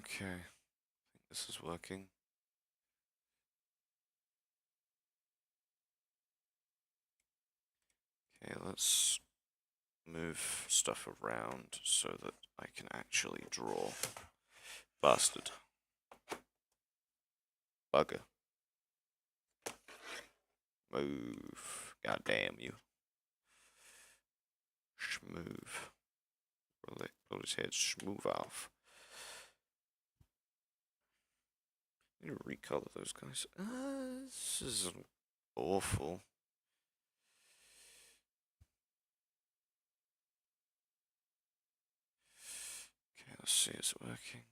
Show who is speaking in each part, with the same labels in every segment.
Speaker 1: Okay, I think this is working. Okay, let's move stuff around so that I can actually draw. Bastard. Bugger. Move. God damn you. Schmove. Pull his head smooth off. I need to recolor those guys. This is awful. Okay, let's see, is it working?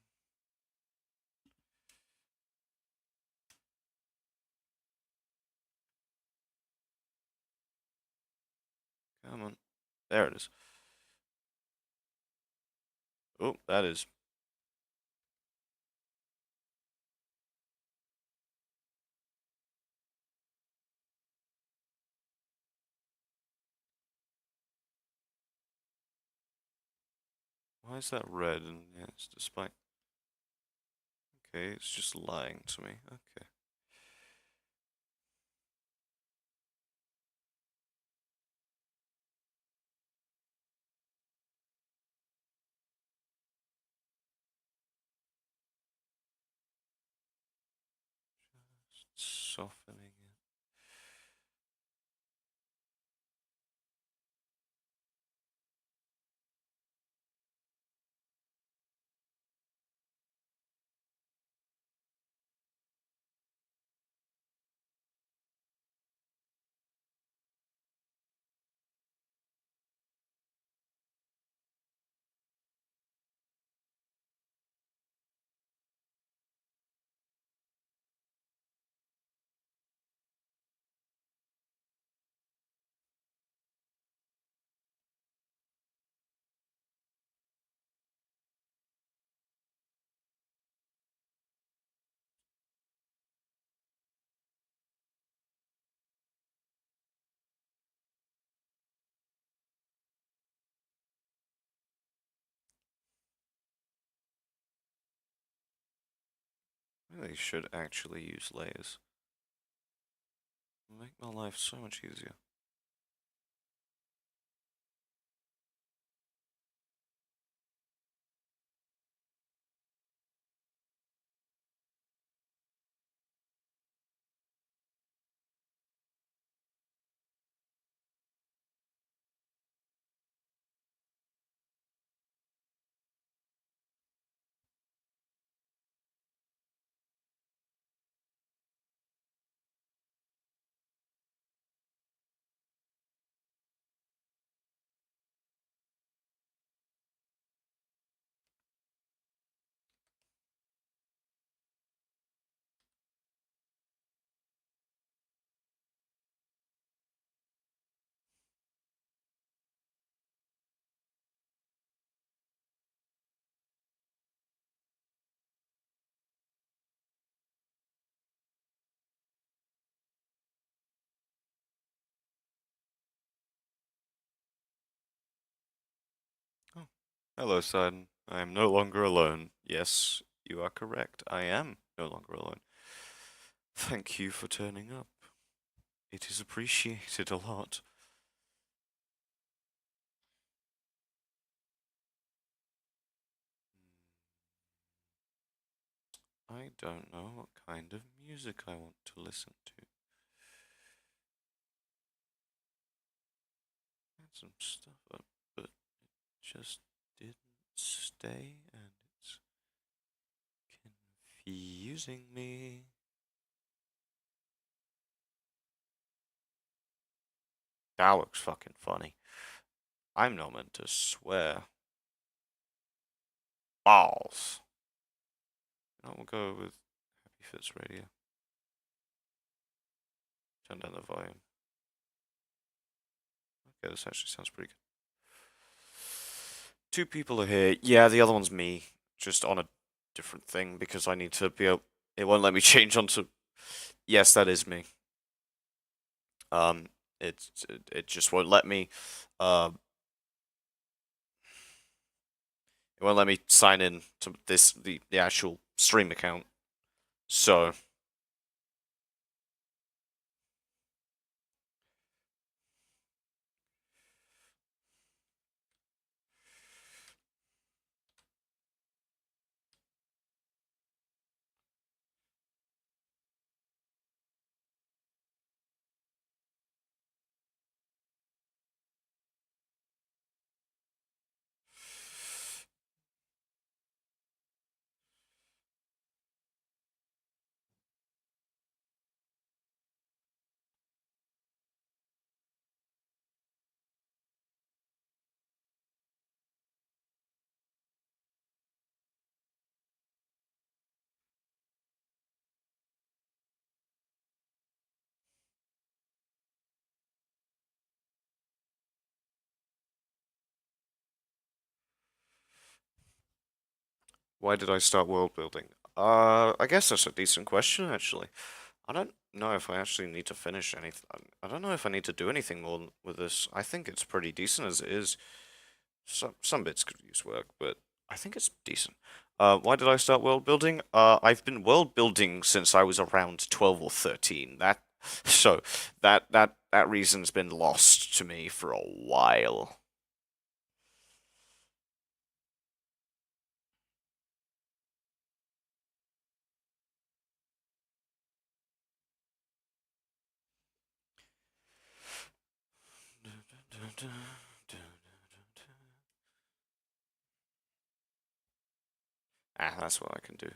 Speaker 1: Come on. There it is. Oh, that is. Why is that red? And yeah, it's despite. Okay, it's just lying to me. Okay. Just softening it. Really should actually use layers. Make my life so much easier. Oh. Hello, son. I am no longer alone. Yes, you are correct. I am no longer alone. Thank you for turning up. It is appreciated a lot. I don't know what kind of music I want to listen to. Had some stuff up, but it just didn't stay, and it's confusing me. That looks fucking funny. I'm not meant to swear. Balls. We'll go with Happy Fits Radio. Turn down the volume. Okay, this actually sounds pretty good. Two people are here. Yeah, the other one's me. Just on a different thing because I need to be able. It won't let me change onto. Yes, that is me. Um, it just won't let me. Uh, it It won't let me sign in to the actual stream account. So why did I start world building? I guess that's a decent question actually. I don't know if I actually need to finish anything. I don't know if I need to do anything more with this. I think it's pretty decent as it is. Some bits could use work, but I think it's decent. Why did I start world building? I've been world building since I was around 12 or 13. So that reason's been lost to me for a while. Ah, that's what I can do.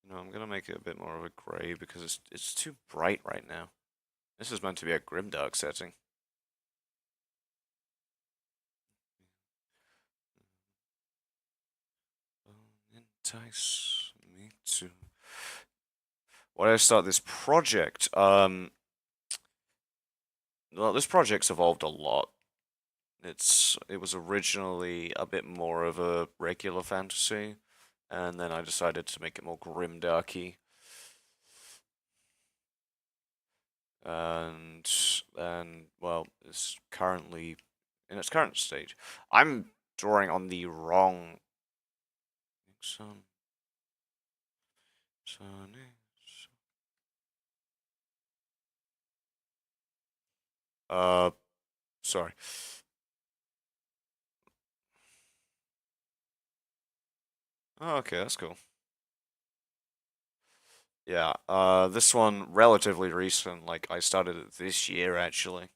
Speaker 1: You know, I'm gonna make it a bit more of a grey because it's too bright right now. This is meant to be a grimdark setting. Entice me to. Why did I start this project? Well, this project's evolved a lot. It was originally a bit more of a regular fantasy, and then I decided to make it more grimdarky. And well, it's currently in its current stage. I'm drawing on the wrong. Sun, sunny. Uh, sorry. Oh, okay, that's cool. Yeah, this one relatively recent. Like I started it this year actually,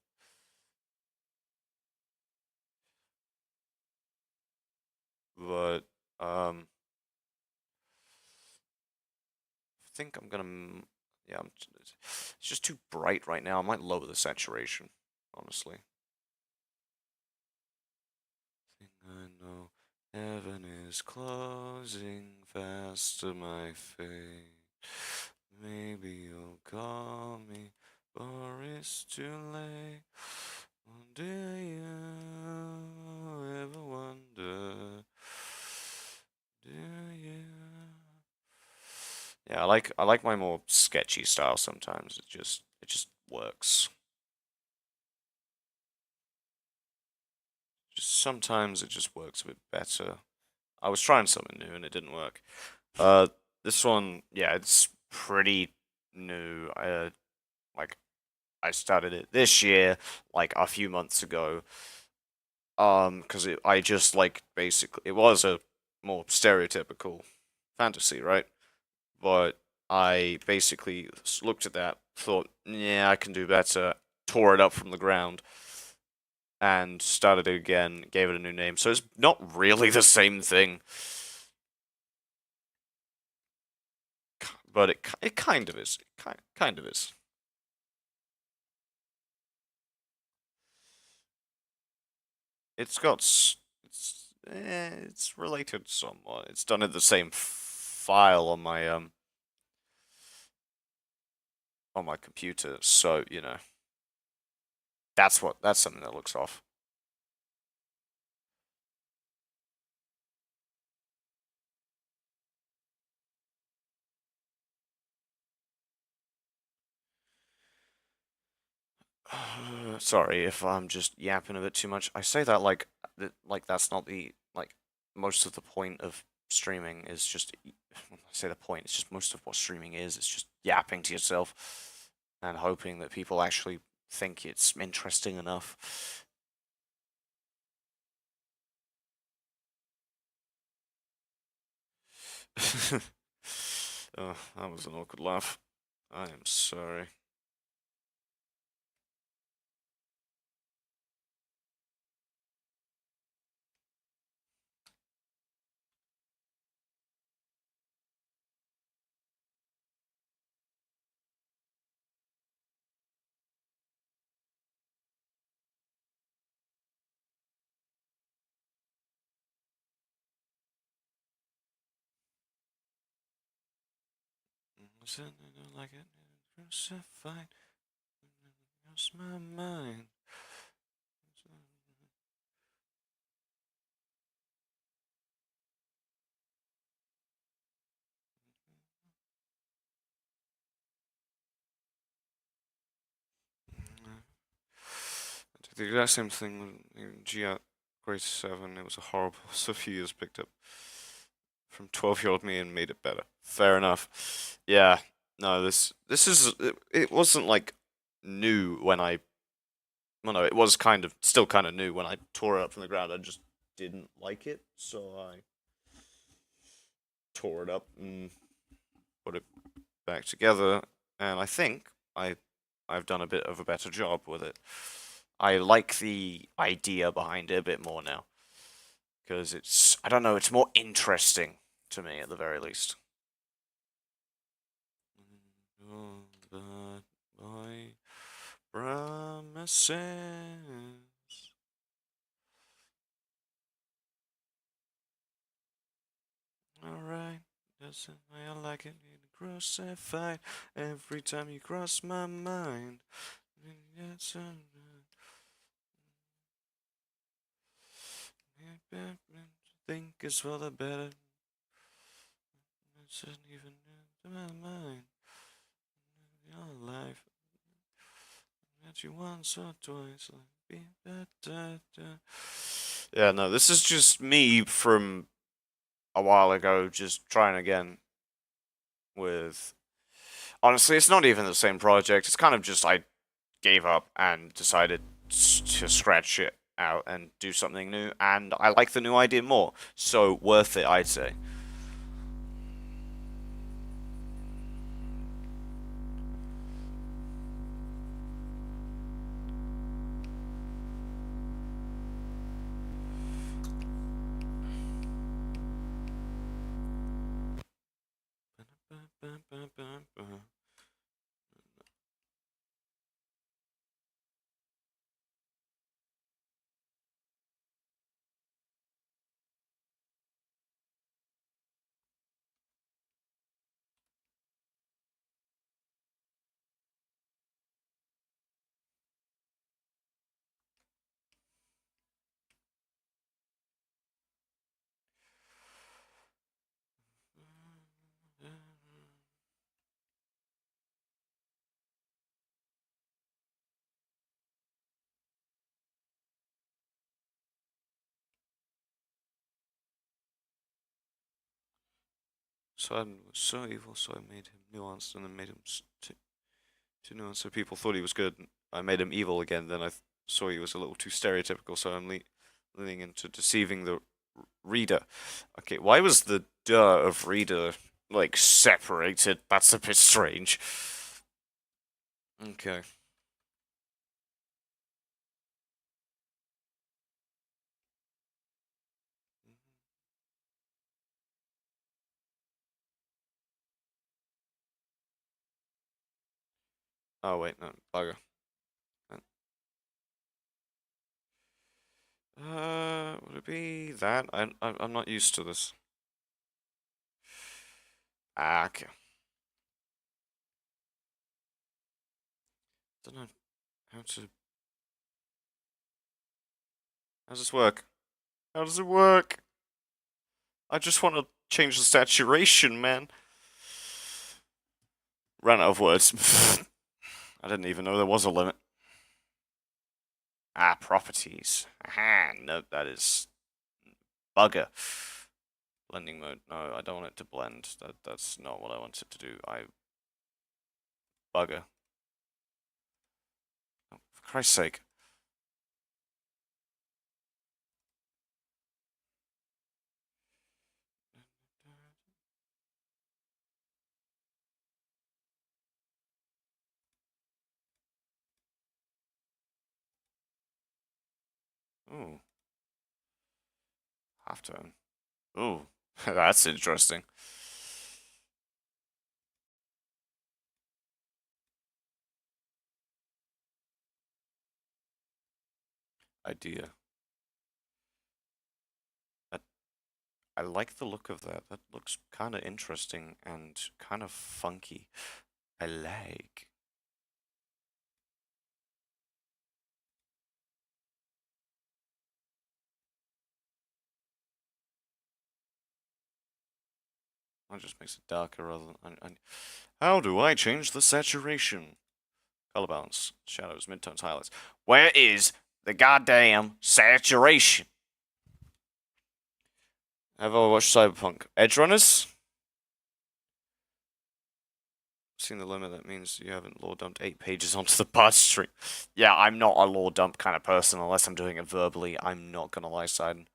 Speaker 1: but I think I'm gonna. Yeah, it's just too bright right now. I might lower the saturation, honestly. Think I know heaven is closing fast to my fate. Maybe you'll call me, or it's too late. Do you ever wonder? Do you? Yeah, I like my more sketchy style sometimes. It just works. Just sometimes it just works a bit better. I was trying something new and it didn't work. Uh, this one, yeah, it's pretty new. Like I started it this year, like a few months ago. Because I just like basically it was a more stereotypical fantasy, right? But I basically looked at that, thought, yeah, I can do better, tore it up from the ground, and started it again, gave it a new name. So it's not really the same thing, but it kind of is. It kind of is. It's got it's related somewhat. It's done in the same file on my computer, so that's something that looks off. Sorry if I'm just yapping a bit too much. I say that like that's not the like most of the point of streaming is just I say the point, it's just most of what streaming is. It's just yapping to yourself and hoping that people actually think it's interesting enough. Oh, that was an awkward laugh. I am sorry. Like it crucified, lost my mind. I did the exact same thing in GR grade 7. It was a horrible Sophie years picked up from 12-year-old me and made it better. Fair enough. Yeah. No, this is it wasn't like new when I well no, it was kind of still kind of new when I tore it up from the ground. I just didn't like it, so I tore it up and put it back together, and I think I've done a bit of a better job with it. I like the idea behind it a bit more now because it's I don't know, it's more interesting to me at the very least. Oh, but my promises. Alright, that's the way I like it. You crucified every time you cross my mind. Yes, think it's for the better. It's not even into my mind. Your life that you once or twice, like be better. Yeah, no, this is just me from a while ago, just trying again with. Honestly, it's not even the same project. It's kind of just I gave up and decided to scratch it out and do something new, and I like the new idea more. So worth it, I'd say. So I was so evil, so I made him nuanced, and then made him too nuanced, so people thought he was good. I made him evil again. Then I saw he was a little too stereotypical, so I'm leaning into deceiving the reader. Okay, why was the duh of reader like separated? That's a bit strange. Okay. Oh wait, no, bugger. Would it be that? I'm not used to this. Ah, okay. Don't know how to. How does this work? How does it work? I just want to change the saturation, man. Ran out of words. I didn't even know there was a limit. Ah, properties. Aha, nope, that is bugger. Blending mode. No, I don't want it to blend. That's not what I want it to do. Bugger. Oh, for Christ's sake. Ooh, halftone. Ooh, that's interesting. Idea. That, I like the look of that. That looks kind of interesting and kind of funky. I like. That just makes it darker rather than. How do I change the saturation? Color balance, shadows, midtones, highlights. Where is the goddamn saturation? Have I watched Cyberpunk? Edge Runners? Seen the limit, that means you haven't lore dumped 8 pages onto the bud stream. Yeah, I'm not a lore dump kind of person unless I'm doing it verbally. I'm not gonna lie, Siden.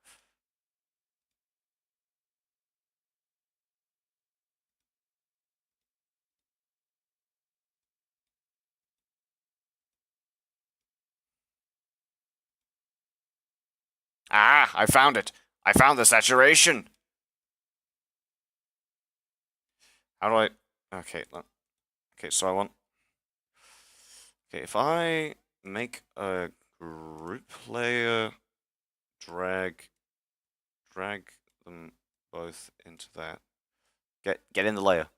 Speaker 1: Ah, I found it. I found the saturation. How do I? Okay, okay. So I want. Okay, if I make a group layer, drag them both into that. Get in the layer.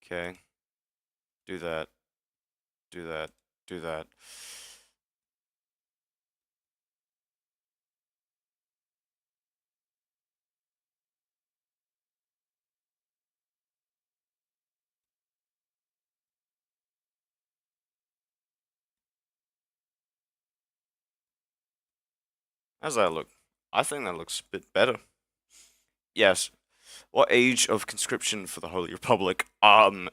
Speaker 1: Okay. Do that. Do that. Do that. How's that look? I think that looks a bit better. Yes. What age of conscription for the Holy Republic? Can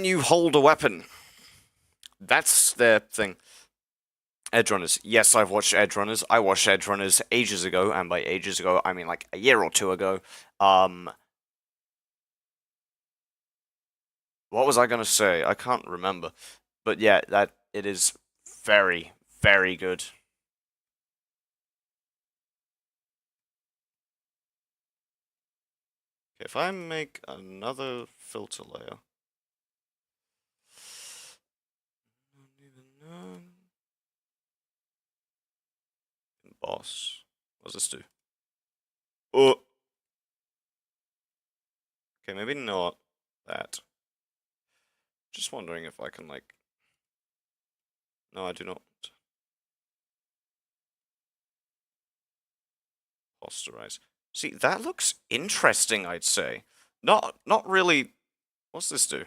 Speaker 1: you hold a weapon? That's their thing. Edge Runners. Yes, I've watched Edge Runners. I watched Edge Runners ages ago, and by ages ago, I mean like a year or two ago. What was I gonna say? I can't remember. But yeah, that it is very, very good. Okay, if I make another filter layer. Boss. What does this do? Oh. Okay, maybe not that. Just wondering if I can like. No, I do not. Posterize. See, that looks interesting, I'd say. Not really. What's this do?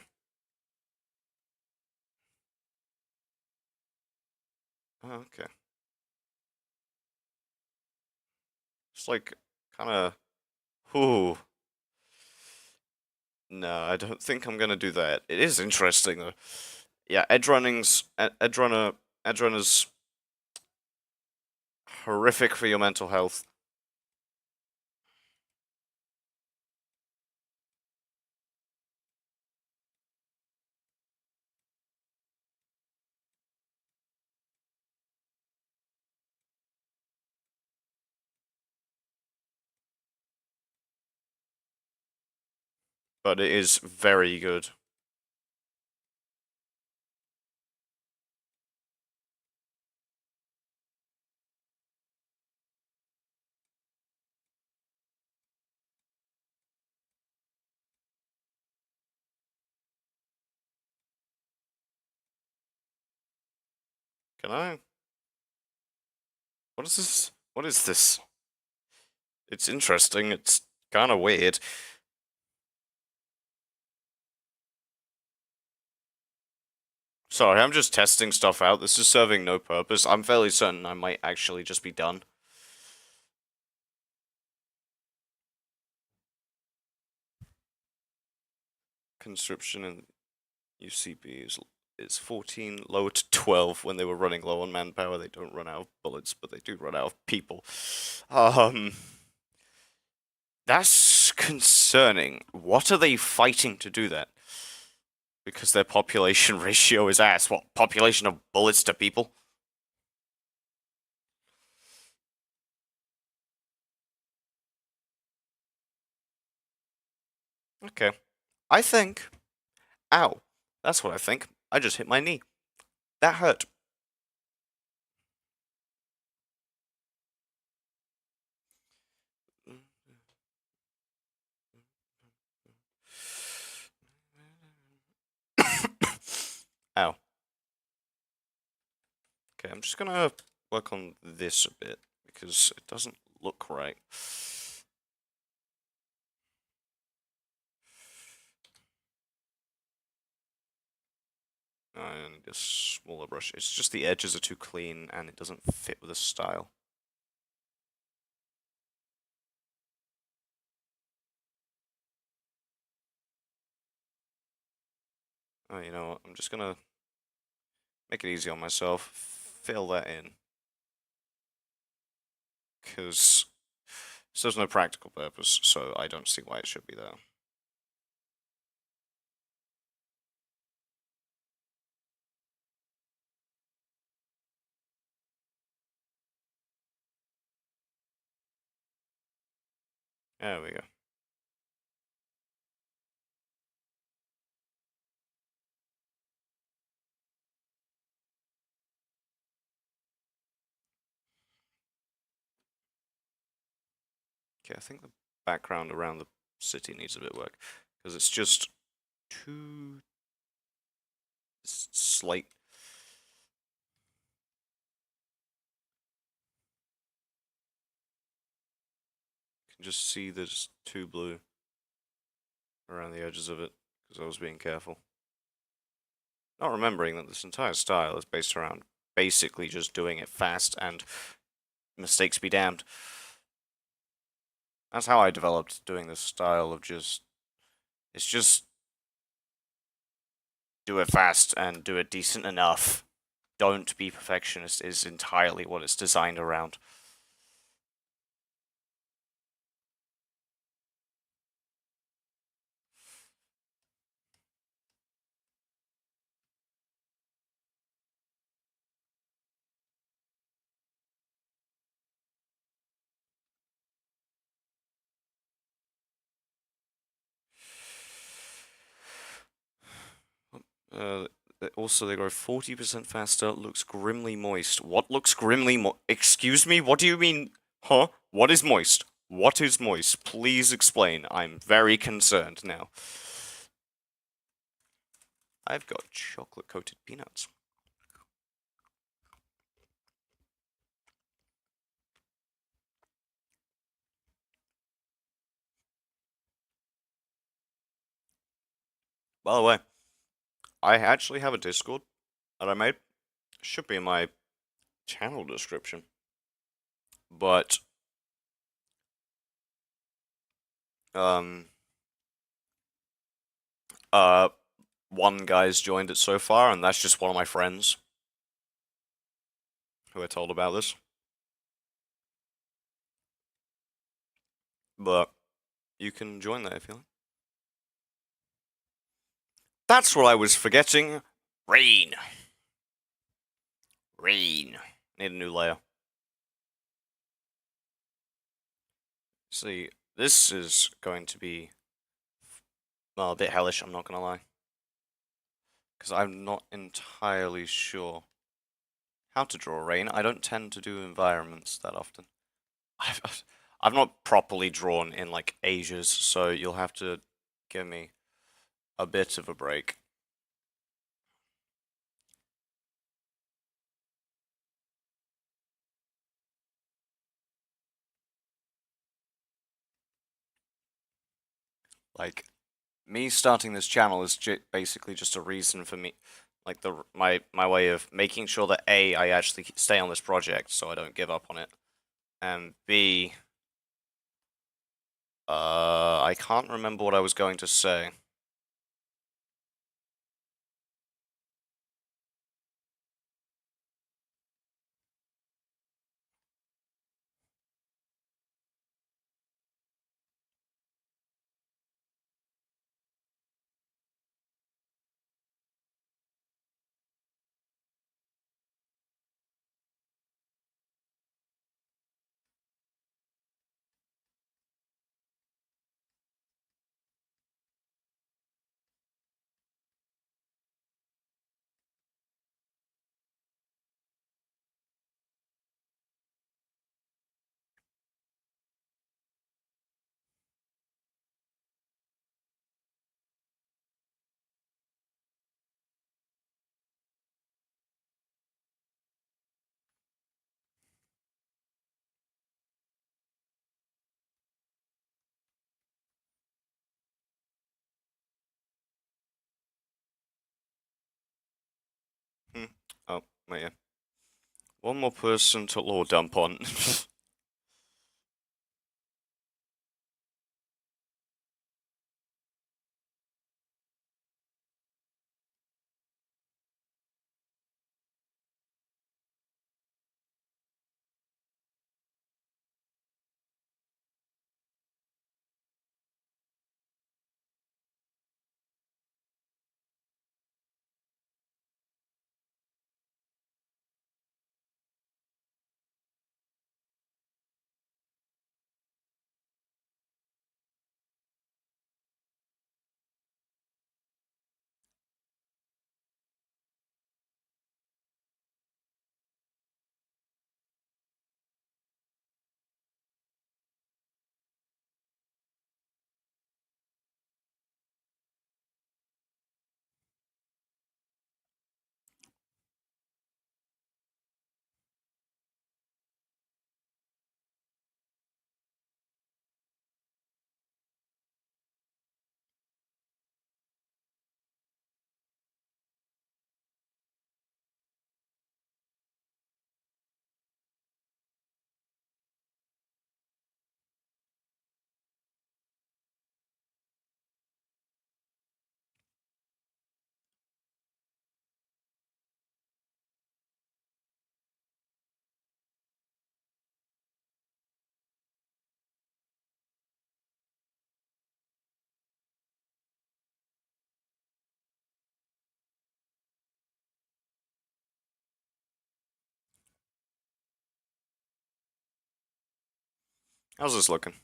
Speaker 1: Oh, okay. It's like kind of. Ooh. No, I don't think I'm gonna do that. It is interesting though. Yeah, edge runner's horrific for your mental health. But it is very good. Can I? What is this? What is this? It's interesting. It's kind of weird. Sorry, I'm just testing stuff out. This is serving no purpose. I'm fairly certain I might actually just be done. Conscription in UCB is 14, lower to 12 when they were running low on manpower. They don't run out of bullets, but they do run out of people. Um, that's concerning. What are they fighting to do that? Because their population ratio is ass. What, population of bullets to people? Okay. I think. Ow. That's what I think. I just hit my knee. That hurt. Ow. Okay, I'm just gonna work on this a bit because it doesn't look right. I need a smaller brush. It's just the edges are too clean and it doesn't fit with the style. Oh, you know what? I'm just gonna make it easy on myself. Fill that in. Because there's no practical purpose, so I don't see why it should be there. There we go. Okay, I think the background around the city needs a bit of work. Because it's just too slight. You can just see there's too blue around the edges of it. Because I was being careful. Not remembering that this entire style is based around basically just doing it fast and mistakes be damned. That's how I developed doing this style of just. It's just do it fast and do it decent enough. Don't be perfectionist is entirely what it's designed around. Uh, also, they grow 40% faster, looks grimly moist. What looks grimly Excuse me? What do you mean? Huh? What is moist? What is moist? Please explain. I'm very concerned now. I've got chocolate coated peanuts. By the way, I actually have a Discord that I made. Should be in my channel description. But, um, uh, one guy's joined it so far, and that's just one of my friends who I told about this. But you can join that if you like. That's what I was forgetting. Rain. Rain. Need a new layer. See, this is going to be well, a bit hellish, I'm not gonna lie. Because I'm not entirely sure how to draw rain. I don't tend to do environments that often. I've not properly drawn in like ages, so you'll have to give me a bit of a break. Like, me starting this channel is basically just a reason for me.
Speaker 2: Like my way of making sure that A, I actually stay on this project so I don't give up on it, and B, I can't remember what I was going to say. Hmm. Oh, wait, yeah. One more person to lore dump on. How's this looking?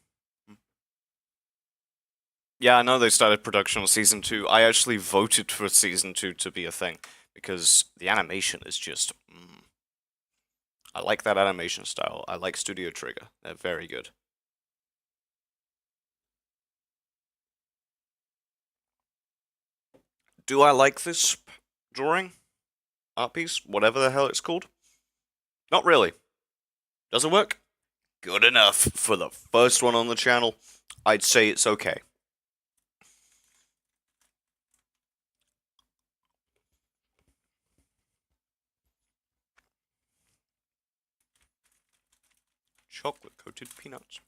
Speaker 2: Yeah, I know they started production on season 2. I actually voted for season 2 to be a thing because the animation is just. I like that animation style. I like Studio Trigger. They're very good. Do I like this drawing? Art piece? Whatever the hell it's called? Not really. Does it work? Good enough for the first one on the channel. I'd say it's okay. Chocolate coated peanuts.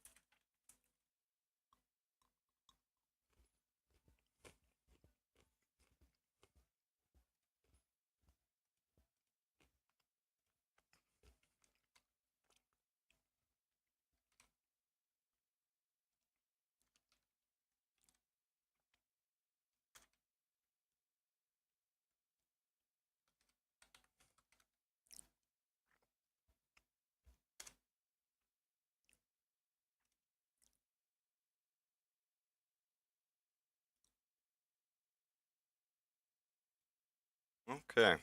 Speaker 2: Okay.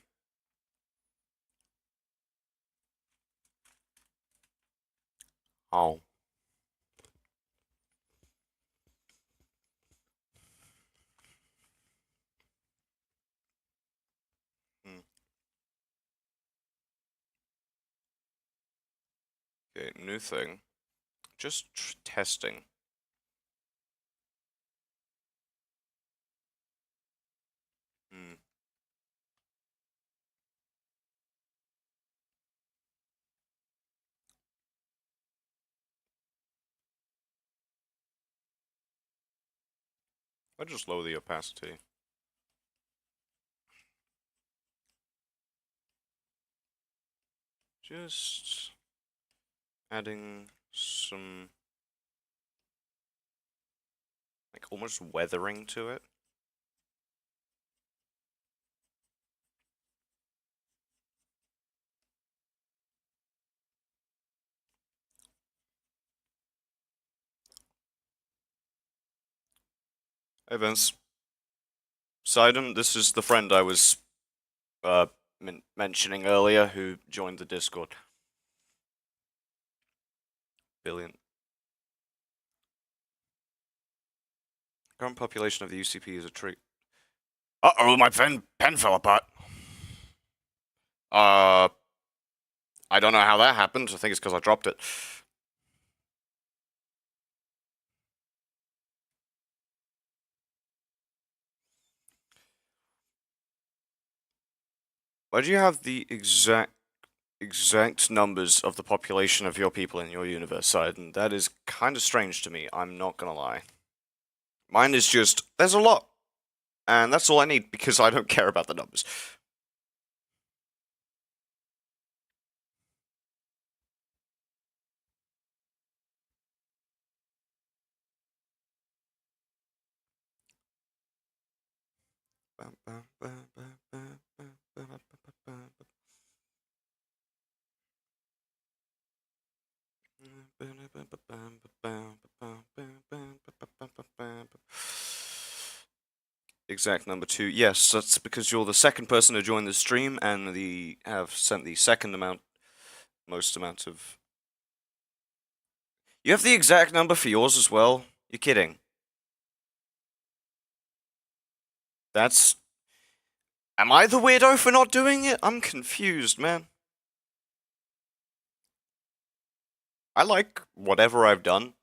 Speaker 2: Oh. Hmm. Okay, new thing. Just testing. Hmm. I just lower the opacity. Just adding some, like, almost weathering to it. Hey Vince, Sidon, this is the friend I was uh mentioning earlier who joined the Discord. Billion. Current population of the UCP is a tree. Uh-oh, my pen fell apart. Uh, I don't know how that happened. I think it's because I dropped it. Why do you have the exact numbers of the population of your people in your universe, Sidon? That is kind of strange to me. I'm not gonna lie. Mine is just there's a lot, and that's all I need because I don't care about the numbers. Exact number 2. Yes, that's because you're the second person to join the stream and have sent the second most amount of. You have the exact number for yours as well? You're kidding. That's. Am I the weirdo for not doing it? I'm confused, man. I like whatever I've done.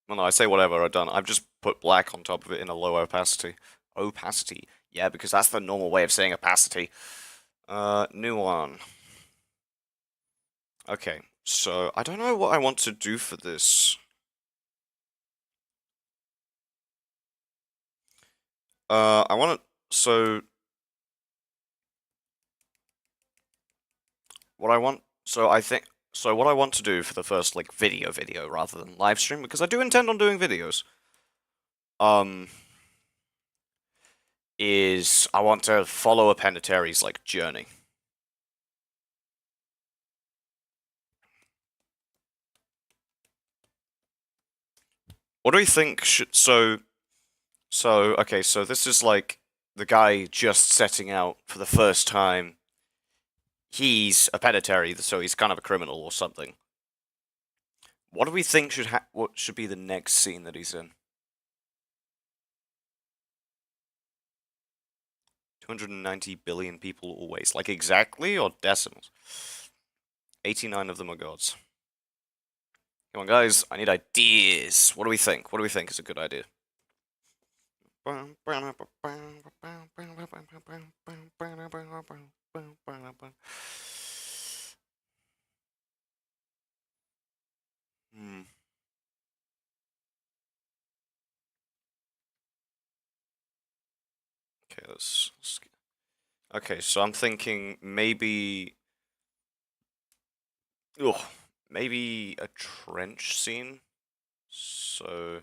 Speaker 2: Well, no, I say whatever I've done. I've just put black on top of it in a low opacity. Opacity. Yeah, because that's the normal way of saying opacity. New one. Okay, so I don't know what I want to do for this. I want to. So what I want. So I think. So what I want to do for the first like video rather than live stream because I do intend on doing videos. Um, is I want to follow a Penitaries like journey. What do we think should okay, so this is like the guy just setting out for the first time. He's a Penitary, so he's kind of a criminal or something. What do we think what should be the next scene that he's in? 290 billion people always. Like exactly or decimals? 89 of them are gods. Come on, guys. I need ideas. What do we think? What do we think is a good idea? Hmm. Okay, okay, so I'm thinking maybe. Ugh, maybe a trench scene. So.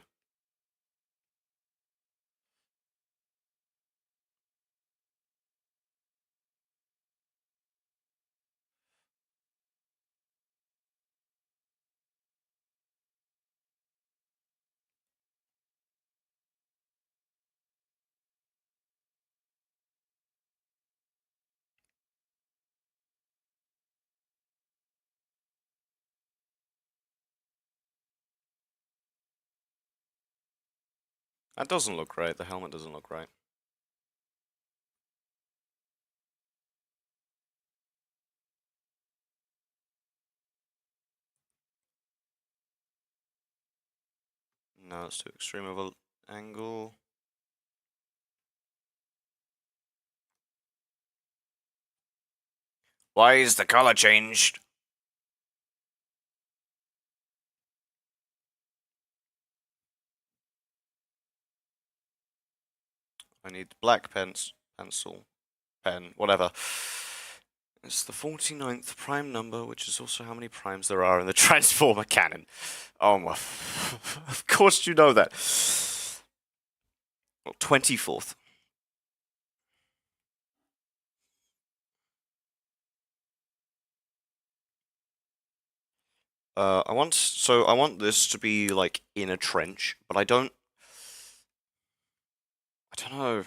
Speaker 2: That doesn't look right. The helmet doesn't look right. No, it's too extreme of an angle. Why is the color changed? I need black pencil, pen, whatever. It's the 49th prime number, which is also how many primes there are in the Transformer canon. Oh my. Of course you know that. Well, 24th. I want this to be like in a trench, but I don't know.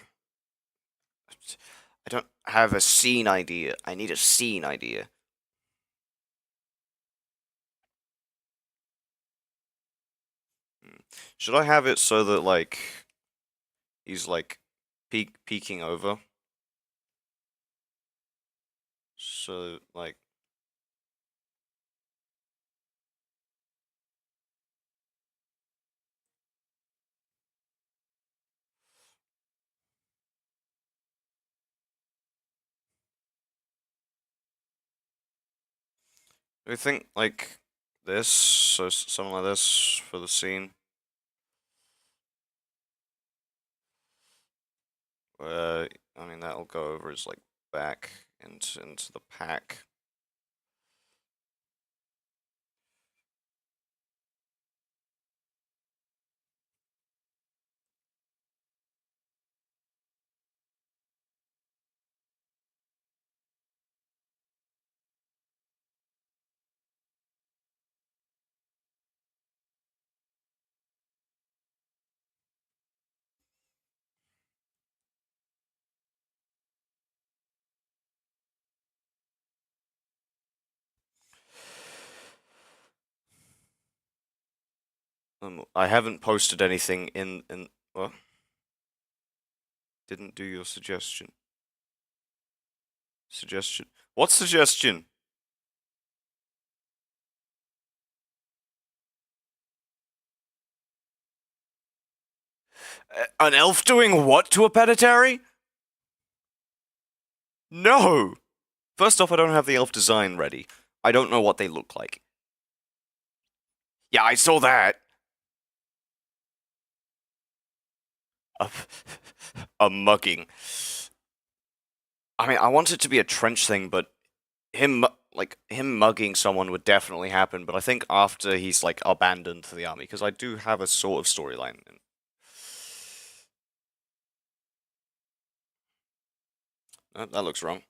Speaker 2: I don't have a scene idea. I need a scene idea. Hmm. Should I have it so that like he's like peeking over? So like I think like this, so something like this for the scene. Uh, I mean that'll go over his like back into the pack. I haven't posted anything in what? Didn't do your suggestion. Suggestion. What suggestion? An elf doing what to a penitary? No! First off, I don't have the elf design ready. I don't know what they look like. Yeah, I saw that. A, a mugging. I mean, I want it to be a trench thing, but him mugging someone would definitely happen. But I think after he's like abandoned the army, because I do have a sort of storyline. That looks wrong.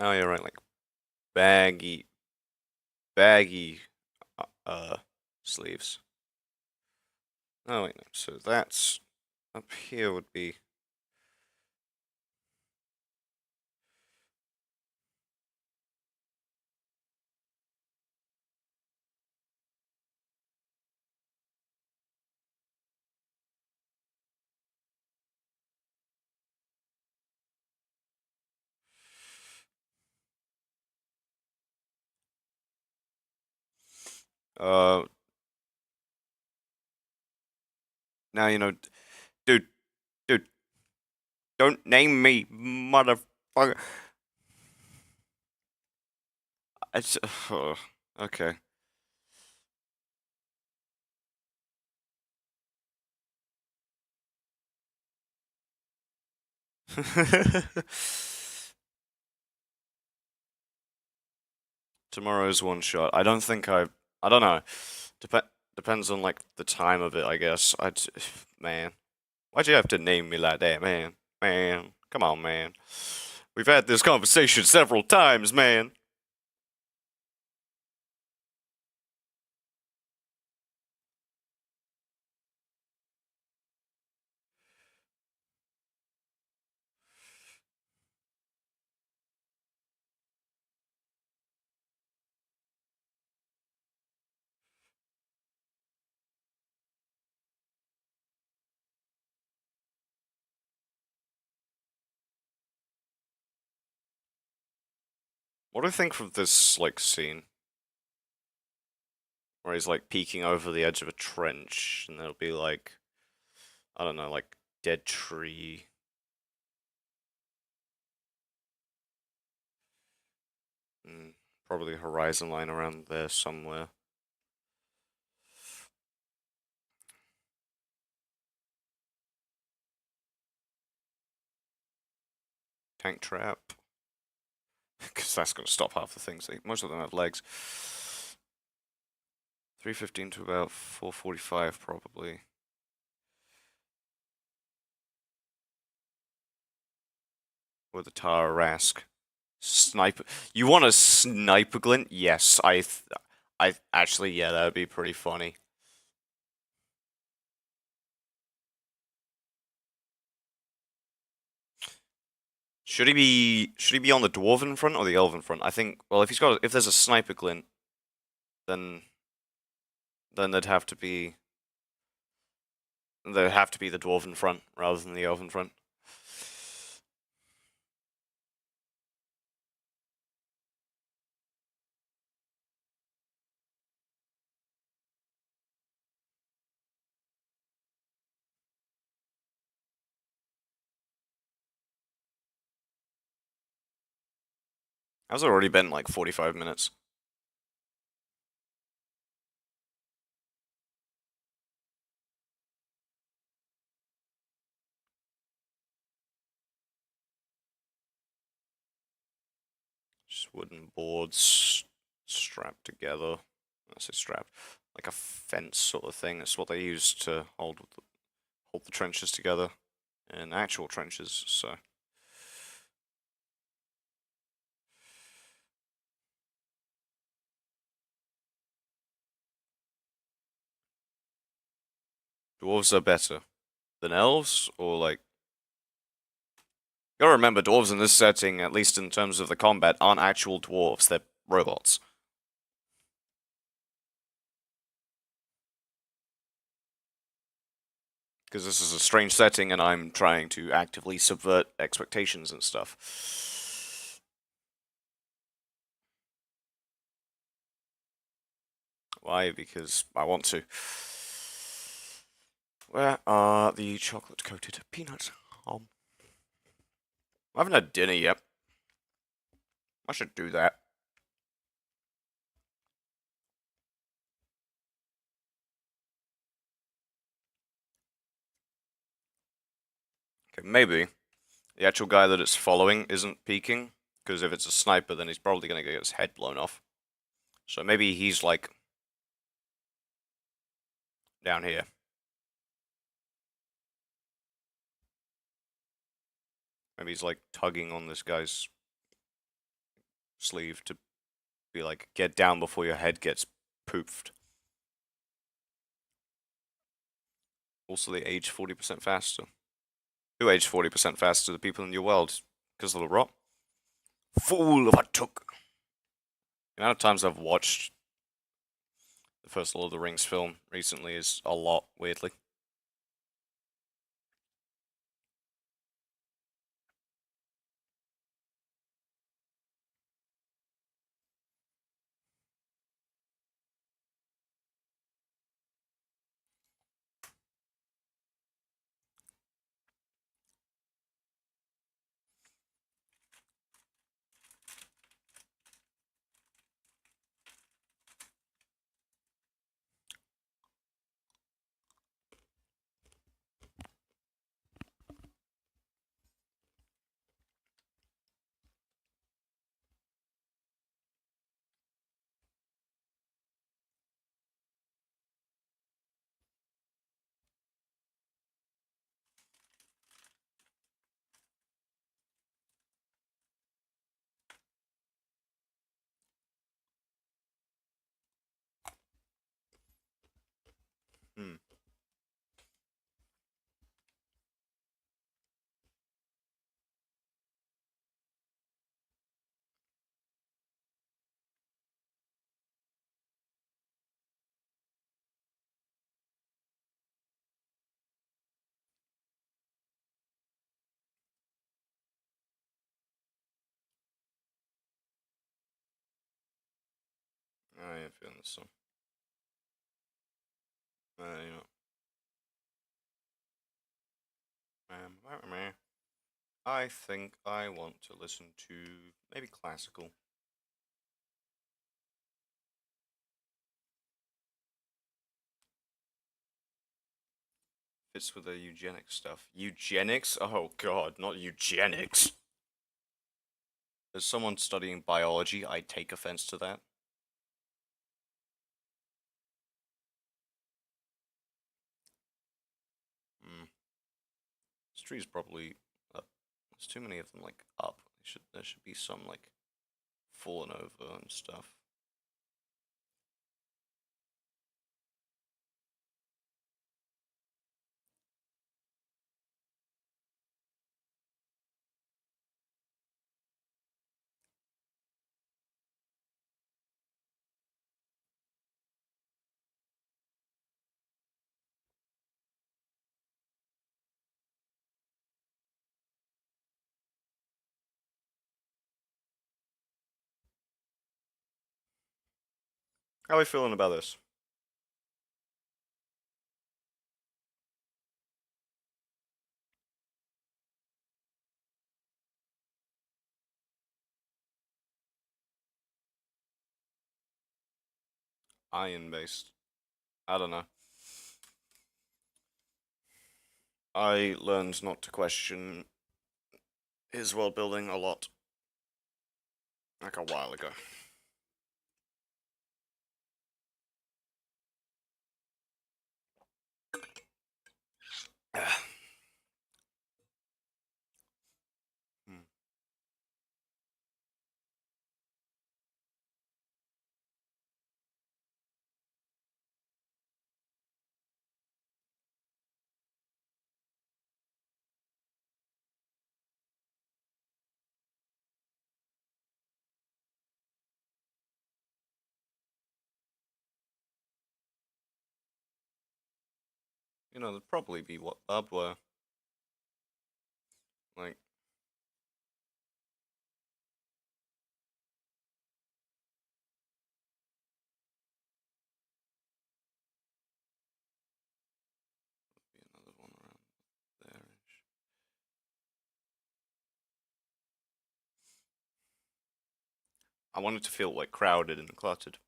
Speaker 2: Oh, you're right. Like baggy, baggy, uh, sleeves. Oh wait, no. So that's up here would be. Uh, Now you know, dude, dude, don't name me, motherfucker. It's okay. Tomorrow's one shot. I don't think I don't know. Dep Depends on like the time of it, I guess. Man, why'd you have to name me like that, man? Man, come on, man. We've had this conversation several times, man. What do you think of this like scene? where he's like peeking over the edge of a trench, and there'll be like, I don't know, like dead tree. Probably a horizon line around there somewhere. Tank trap. Because that's going to stop half the things. Most of them have legs. 315 to about 445 probably. With a Tarask. Sniper. You want a sniper glint? Yes, I actually, yeah, that would be pretty funny. Should he be on the dwarven front or the elven front? I think, well, if there's a sniper glint, then there'd have to be the dwarven front rather than the elven front. Has already been like 45 minutes. Just wooden boards strapped together. I say strapped, like a fence sort of thing. That's what they use to hold the trenches together, in actual trenches. So dwarves are better than elves, or like. You gotta remember, dwarves in this setting, at least in terms of the combat, aren't actual dwarves. They're robots. Because this is a strange setting, and I'm trying to actively subvert expectations and stuff. Why? Because I want to. Where are the chocolate-coated peanuts? I haven't had dinner yet. I should do that. Okay, maybe the actual guy that it's following isn't peeking, because if it's a sniper, then he's probably going to get his head blown off. So maybe he's like down here. Maybe he's like tugging on this guy's sleeve to be like, get down before your head gets poofed. Also, they age 40% faster. Who age 40% faster? The people in your world, because of the rot? Fool of a took. The amount of times I've watched the first Lord of the Rings film recently is a lot, weirdly. Hmm. I am feeling this one. You know, I think I want to listen to maybe classical. Fits with the eugenics stuff. Eugenics? Oh god, not eugenics. As someone studying biology, I take offense to that. Hmm. This tree's probably up. There's too many of them, like, up. There should be some, like, fallen over and stuff. How are we feeling about this? Iron based. I don't know. I learned not to question his world building a lot, like a while ago. Hmm. You know, that'd probably be what barbed wire. Like, be another one around there. I want it to feel like crowded and cluttered.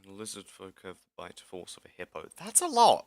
Speaker 2: Lizard folk have the bite force of a hippo. That's a lot.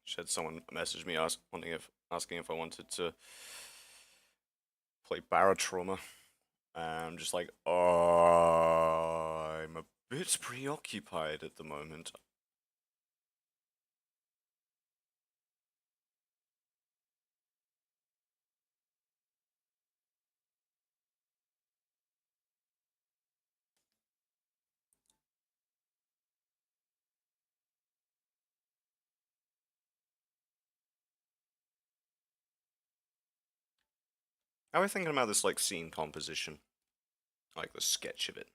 Speaker 2: Just had someone message me asking if I wanted to play Barotrauma. I'm just like, oh, I'm a bit preoccupied at the moment. I was thinking about this like scene composition, like the sketch of it.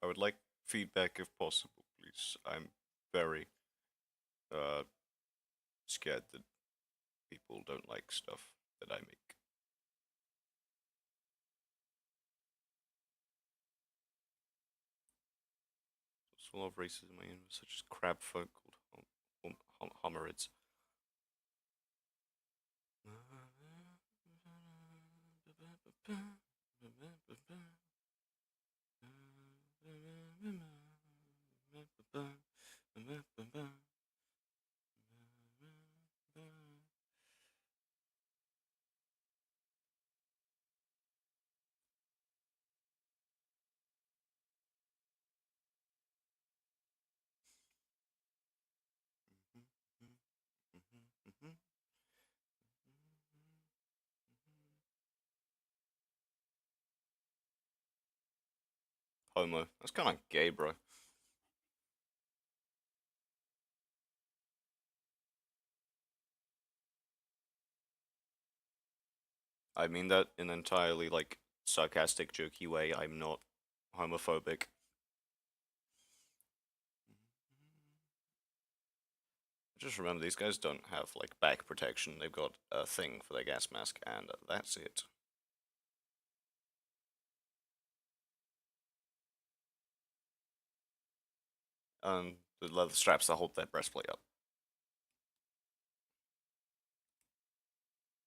Speaker 2: I would like feedback if possible, please. I'm very uh scared that people don't like stuff that I make. There's a lot of races in my universe, such as crab folk called homerids. Homo. That's kind of gay, bro. I mean that in an entirely, like, sarcastic, jokey way. I'm not homophobic. Just remember, these guys don't have, like, back protection. They've got a thing for their gas mask, and that's it. And the leather straps that hold their breastplate up.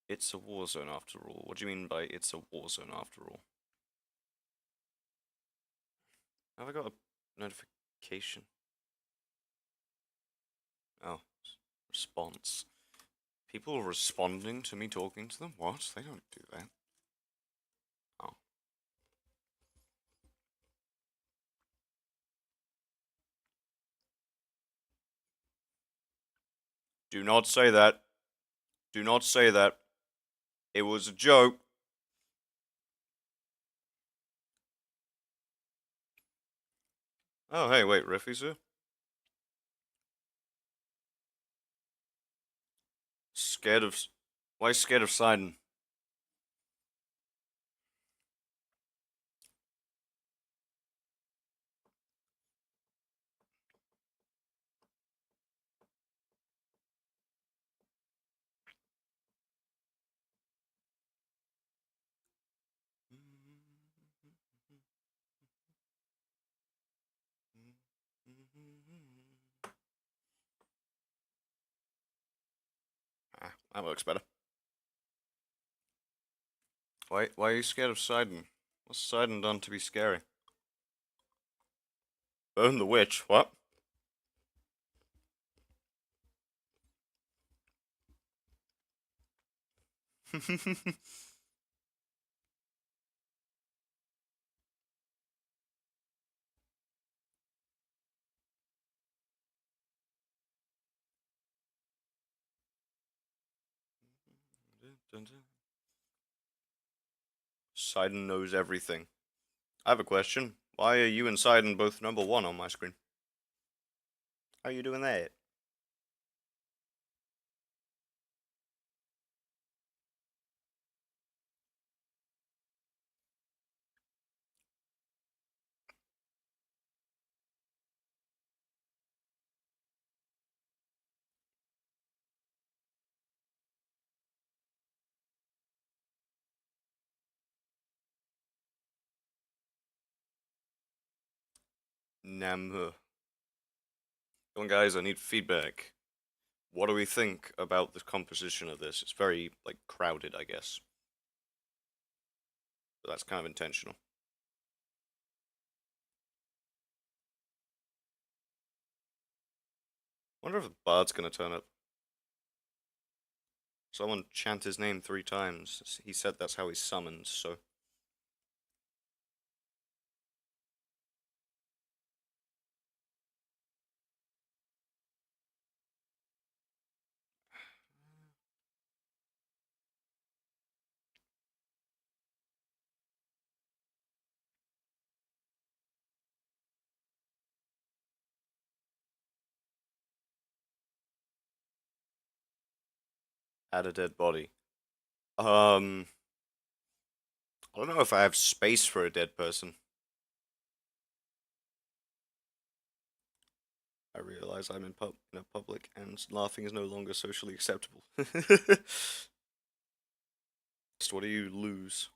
Speaker 2: It's a war zone after all. What do you mean by it's a war zone after all? Have I got a notification? Oh, response. People responding to me talking to them? What? They don't do that. Oh. Do not say that. Do not say that. It was a joke. Oh, hey, wait, Riffy's here? Scared of... Why scared of Sidon? Ah, that works better. Why are you scared of Sidon? What's Sidon done to be scary? Burn the witch, what? Sidon knows everything. I have a question. Why are you and Sidon both #1 on my screen? How are you doing that? Come on, guys, I need feedback. What do we think about the composition of this? It's very, like, crowded, I guess. But that's kind of intentional. Wonder if the bard's gonna turn up. Someone chant his name 3 times. He said that's how he's summoned, so... Add a dead body. I don't know if I have space for a dead person. I realize I'm in a public and laughing is no longer socially acceptable. So what do you lose?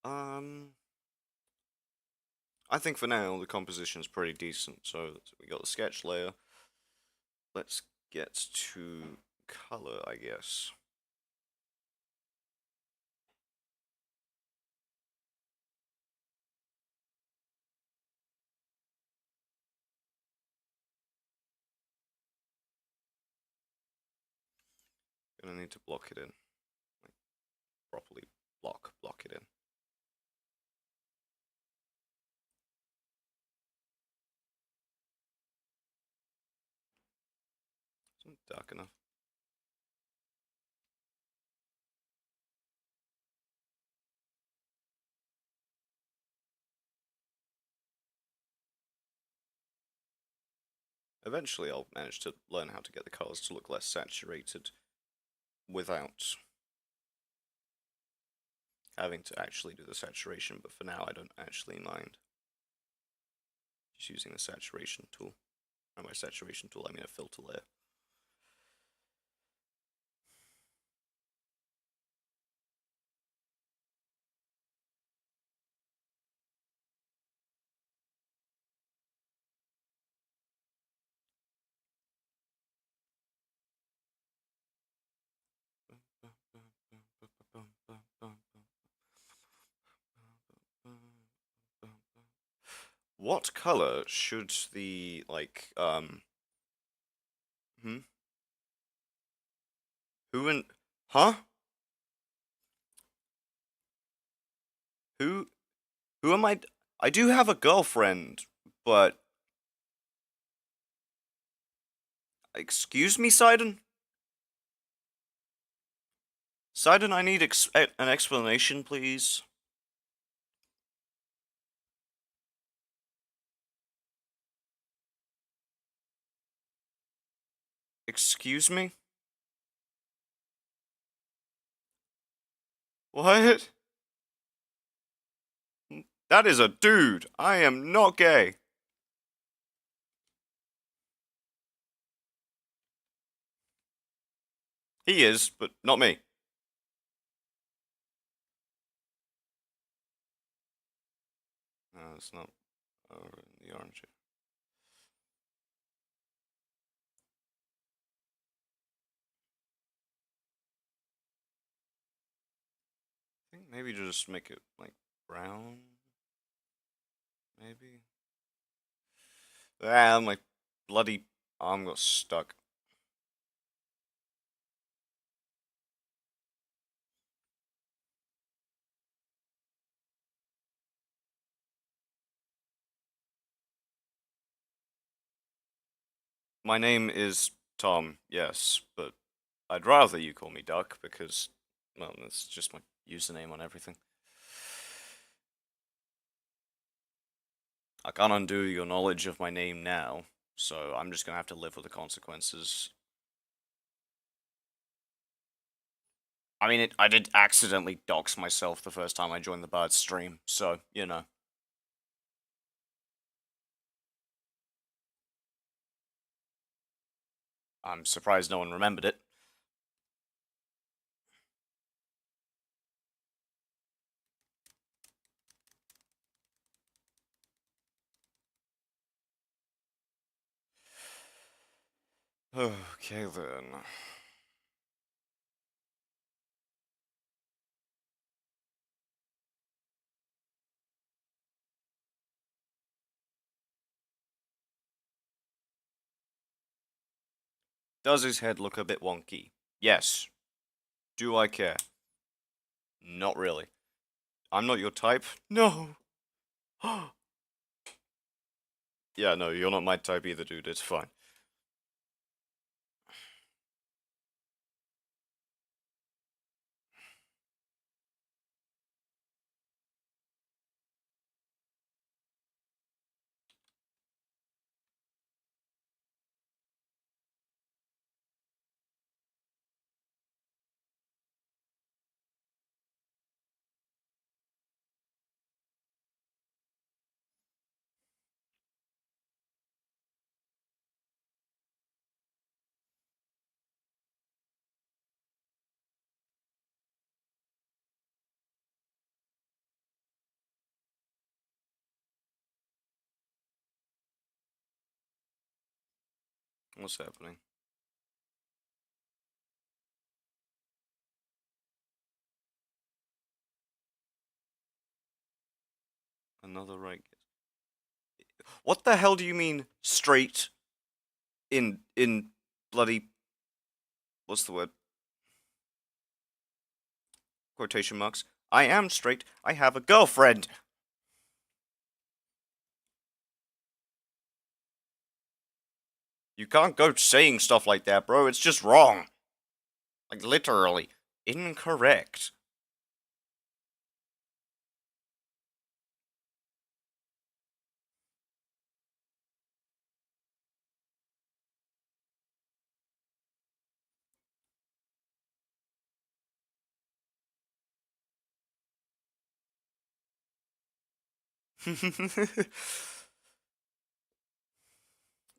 Speaker 2: Um, I think for now the composition's pretty decent. So we got the sketch layer. Let's get to color, I guess. Gonna need to block it in, like properly block it in. Dark enough. Eventually, I'll manage to learn how to get the colors to look less saturated without having to actually do the saturation, but for now, I don't actually mind. Just using the saturation tool. And by saturation tool, I mean a filter layer. What color should the, like, Who in... Huh? Who... Who am I... I do have a girlfriend, but... Excuse me, Sidon? Sidon, I need an explanation, please. Excuse me? What? That is a dude. I am not gay. He is, but not me. No, it's not over in the orange. I think maybe just make it, like, brown? Maybe? Ah, my bloody arm got stuck. My name is Tom, yes, but I'd rather you call me Duck because, well, that's just my username on everything. I can't undo your knowledge of my name now, so I'm just gonna have to live with the consequences. I mean, I did accidentally dox myself the first time I joined the Bard stream, so, you know. I'm surprised no one remembered it. Okay, then. Does his head look a bit wonky? Yes. Do I care? Not really. I'm not your type? No. Yeah, no, you're not my type either, dude. It's fine. What's happening? Another right. What the hell do you mean straight in bloody what's the word? Quotation marks. I am straight. I have a girlfriend. You can't go saying stuff like that, bro. It's just wrong. Like, literally. Incorrect.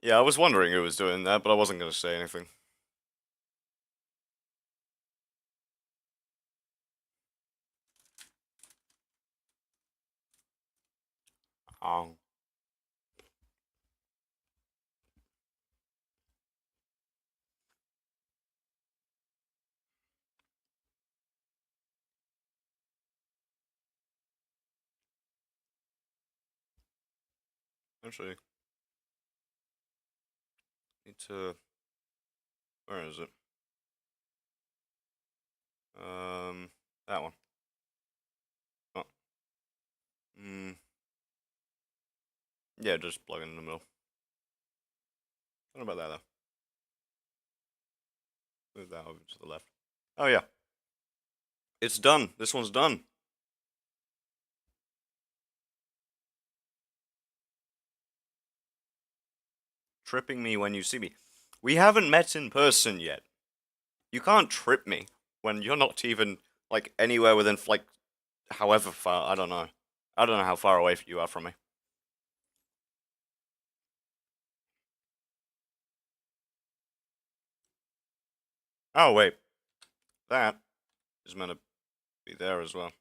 Speaker 2: Yeah, I was wondering who was doing that, but I wasn't going to say anything. Oh. Actually, need to. Where is it? That one. Oh. Mm. Yeah, just plug it in the middle. What about that though? Move that over to the left. Oh yeah, it's done. This one's done. Tripping me when you see me. We haven't met in person yet. You can't trip me when you're not even like anywhere within like however far. I don't know. I don't know how far away you are from me. Oh wait, that is meant to be there as well.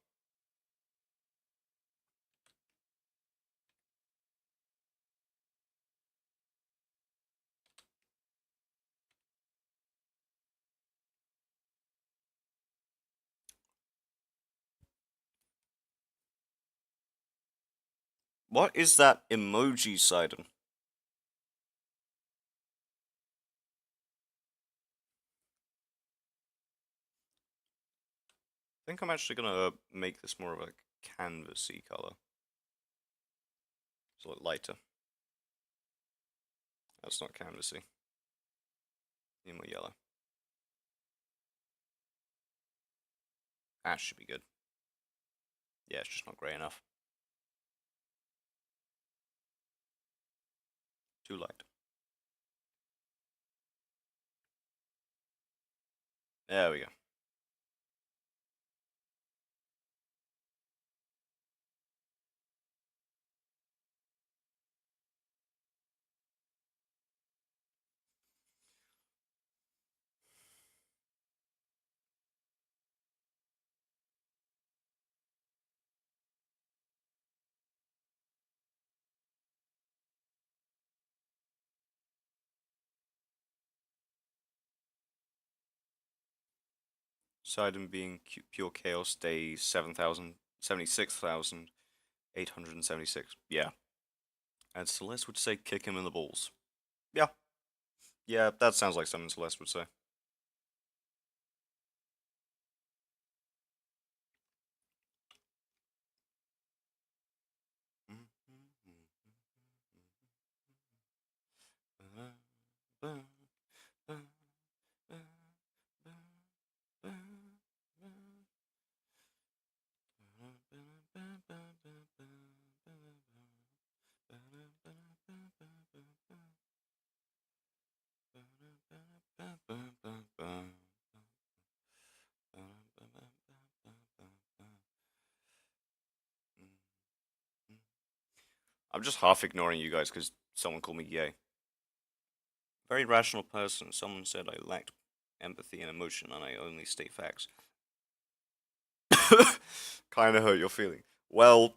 Speaker 2: What is that emoji, Sidon? I think I'm actually gonna make this more of a canvasy color. So like lighter. That's not canvasy. Need more yellow. That should be good. Yeah, it's just not grey enough. Too light. There we go. Sidon being pure chaos, day 7,076,876. Yeah. And Celeste would say kick him in the balls. Yeah. Yeah, that sounds like something Celeste would say. I'm just half ignoring you guys because someone called me gay. Very rational person. Someone said I lacked empathy and emotion and I only state facts. Kind of hurt your feeling. Well,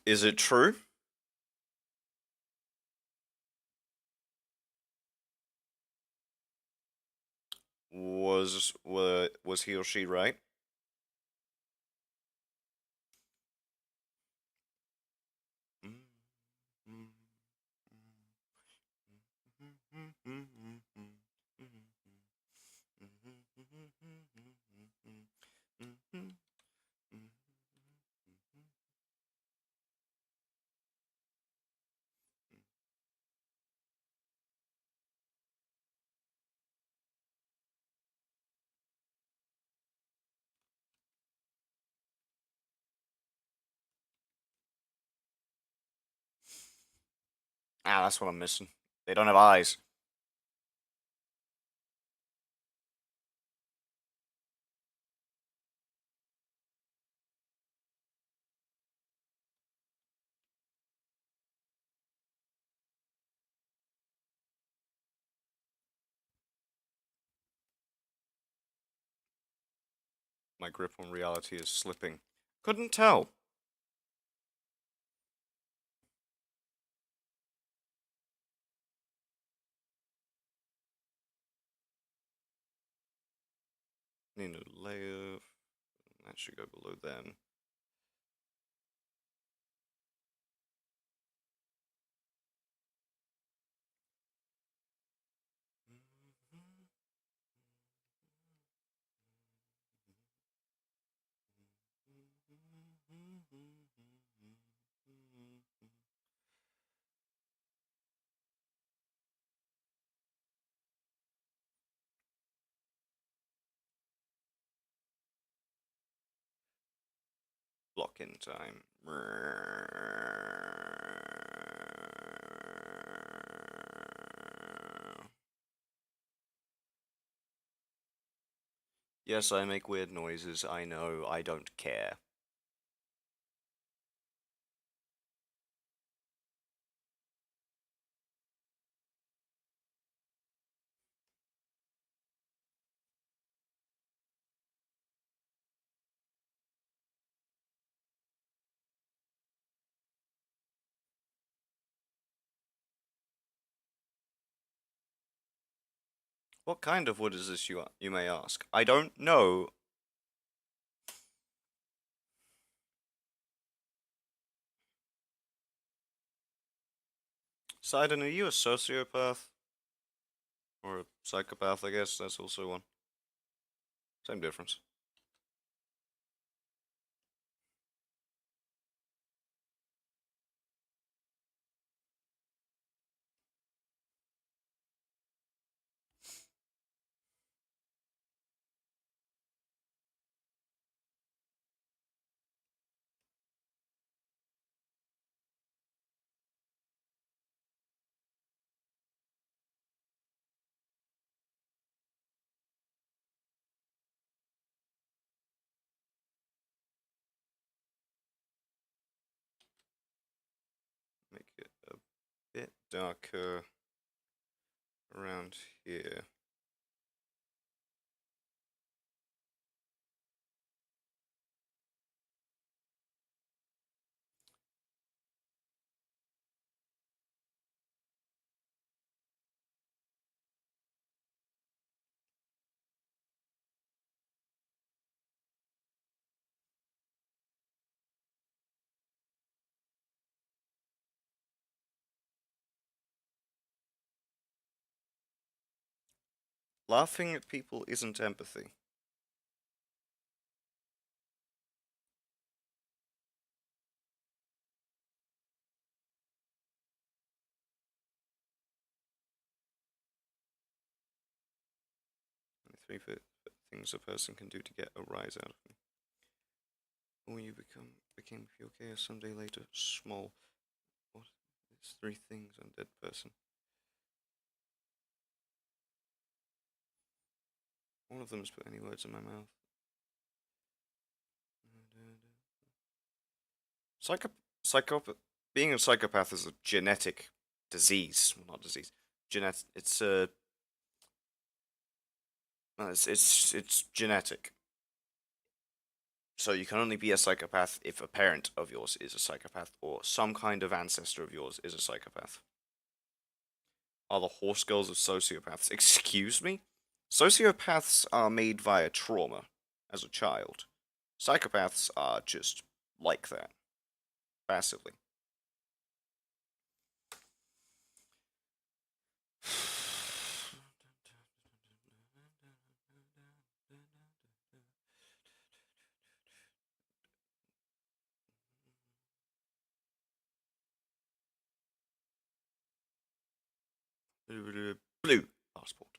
Speaker 2: is it true? Was he or she right? Ah, that's what I'm missing. They don't have eyes. My grip on reality is slipping. Couldn't tell. Need a layer. That should go below then. Block in time. Yes, I make weird noises. I know. I don't care. What kind of wood is this, you may ask? I don't know. Sidon, are you a sociopath? Or a psychopath, I guess. That's also one. Same difference. Make it a bit darker around here. Laughing at people isn't empathy. Three things a person can do to get a rise out of me. Or you became feel chaos someday later. Small. What? It's three things on dead person. One of them is put any words in my mouth. Psychopath. Being a psychopath is a genetic disease. Well, not disease. Genetic. It's a. No, it's genetic. So you can only be a psychopath if a parent of yours is a psychopath or some kind of ancestor of yours is a psychopath. Are the horse girls of sociopaths? Excuse me? Sociopaths are made via trauma as a child. Psychopaths are just like that, passively. Blue passport.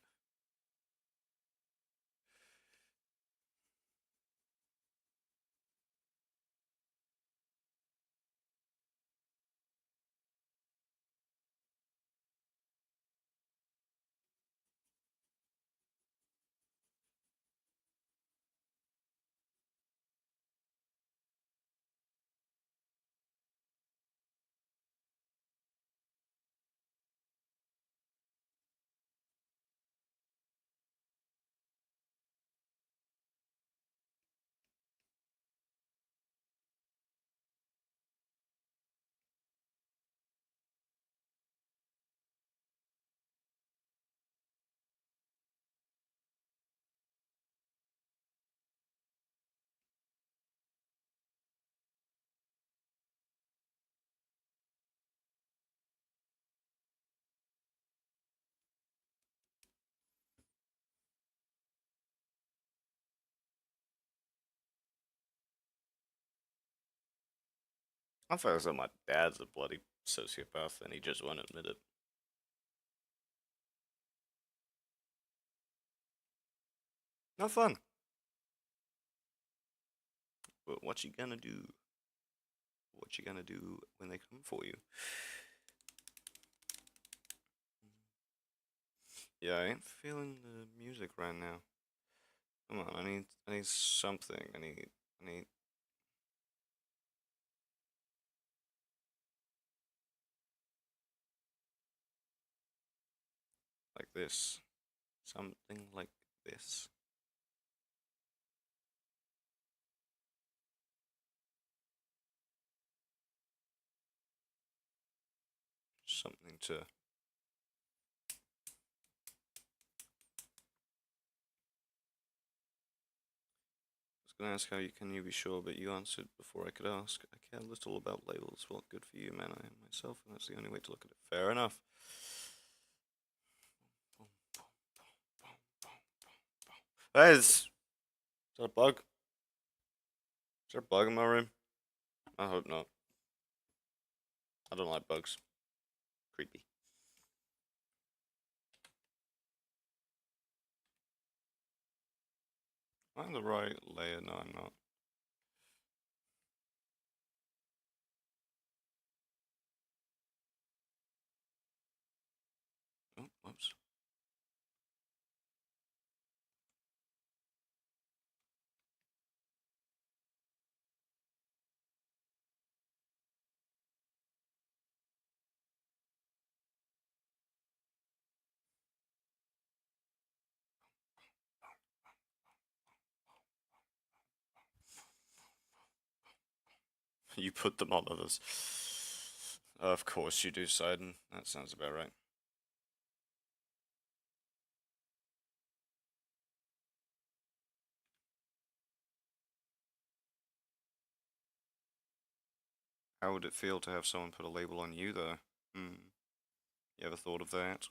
Speaker 2: I feel as though my dad's a bloody sociopath and he just won't admit it. Not fun. But what you gonna do? What you gonna do when they come for you? Yeah, I ain't feeling the music right now. Come on, I need something. I need like this. Something like this. Something to. I was gonna ask how you can you be sure, but you answered before I could ask. I care little about labels. Well, good for you, man. I am myself, and that's the only way to look at it. Fair enough. Hey, is that a bug? Is there a bug in my room? I hope not. I don't like bugs. Creepy. I'm the right layer. No, I'm not. Oh, whoops. You put them on others. Of course you do, Sidon. That sounds about right. How would it feel to have someone put a label on you, though? Hmm. You ever thought of that?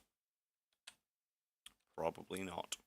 Speaker 2: Probably not.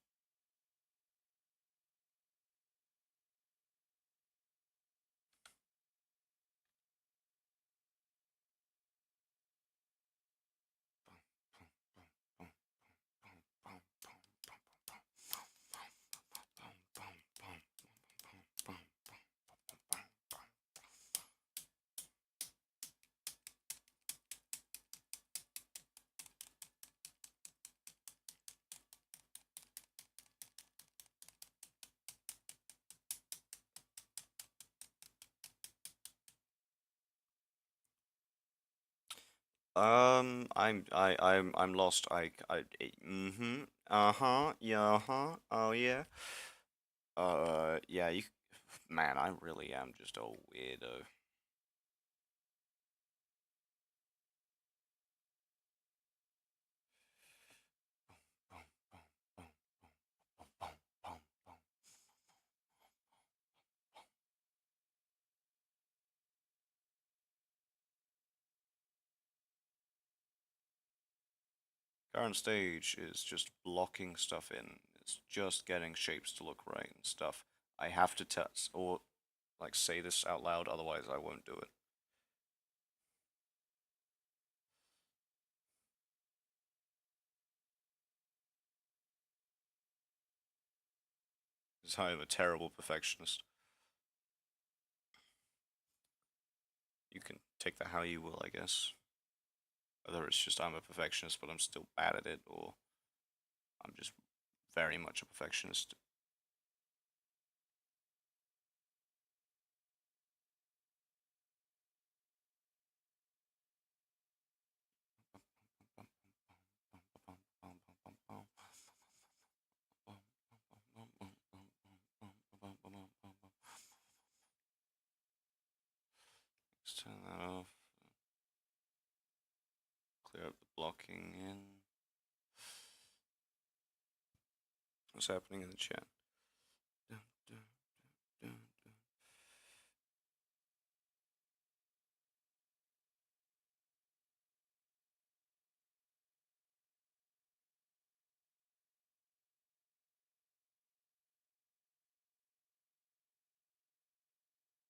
Speaker 2: I'm lost. Mm-hmm. Uh-huh. Yeah, uh-huh. Oh, yeah. Yeah, man, I really am just a weirdo. Current stage is just blocking stuff in. It's just getting shapes to look right and stuff. I have to test or like say this out loud, otherwise I won't do it. Because I am a terrible perfectionist. You can take that how you will, I guess. Whether it's just I'm a perfectionist, but I'm still bad at it, or I'm just very much a perfectionist. Let's turn that off. Clear up the blocking in. What's happening in the chat?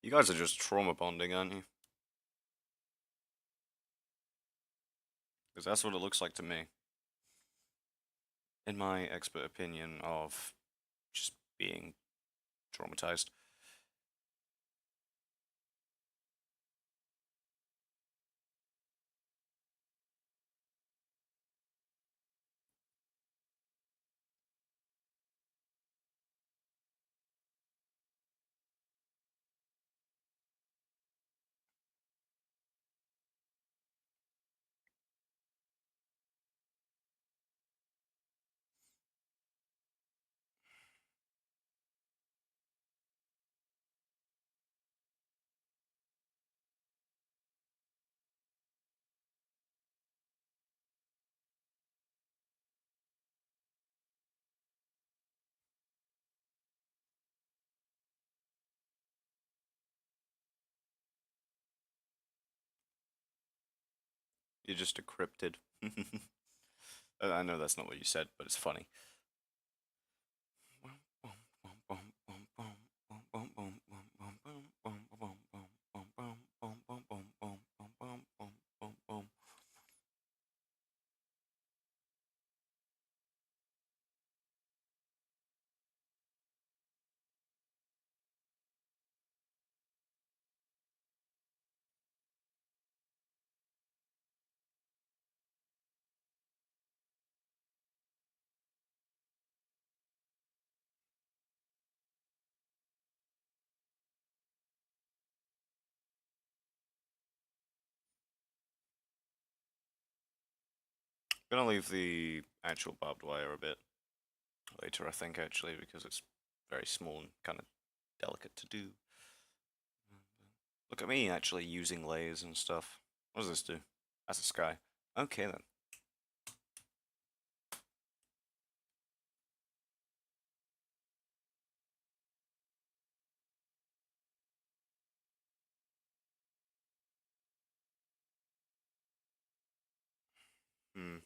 Speaker 2: You guys are just trauma bonding, aren't you? Because that's what it looks like to me. In my expert opinion of just being traumatized. You're just decrypted. I know that's not what you said, but it's funny. Gonna leave the actual barbed wire a bit later, I think, actually, because it's very small and kind of delicate to do. Look at me actually using layers and stuff. What does this do? That's a sky. Okay then. Hmm.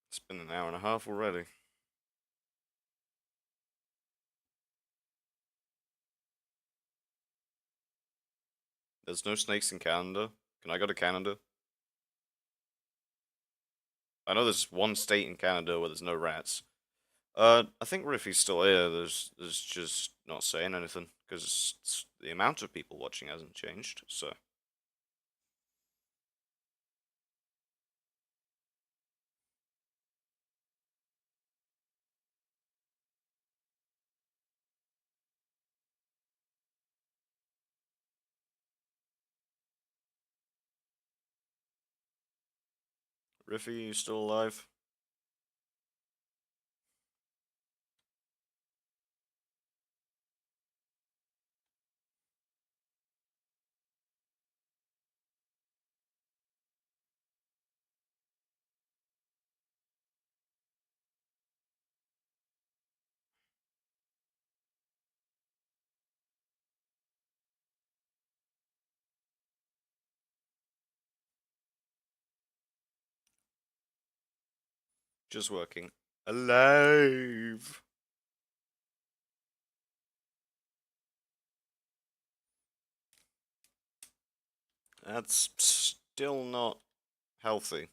Speaker 2: It's been an hour and a half already. There's no snakes in Canada. Can I go to Canada? I know there's one state in Canada where there's no rats. I think Riffy's still here. There's just not saying anything because the amount of people watching hasn't changed. So Riffy, you still alive? Just working. Alive. That's still not healthy.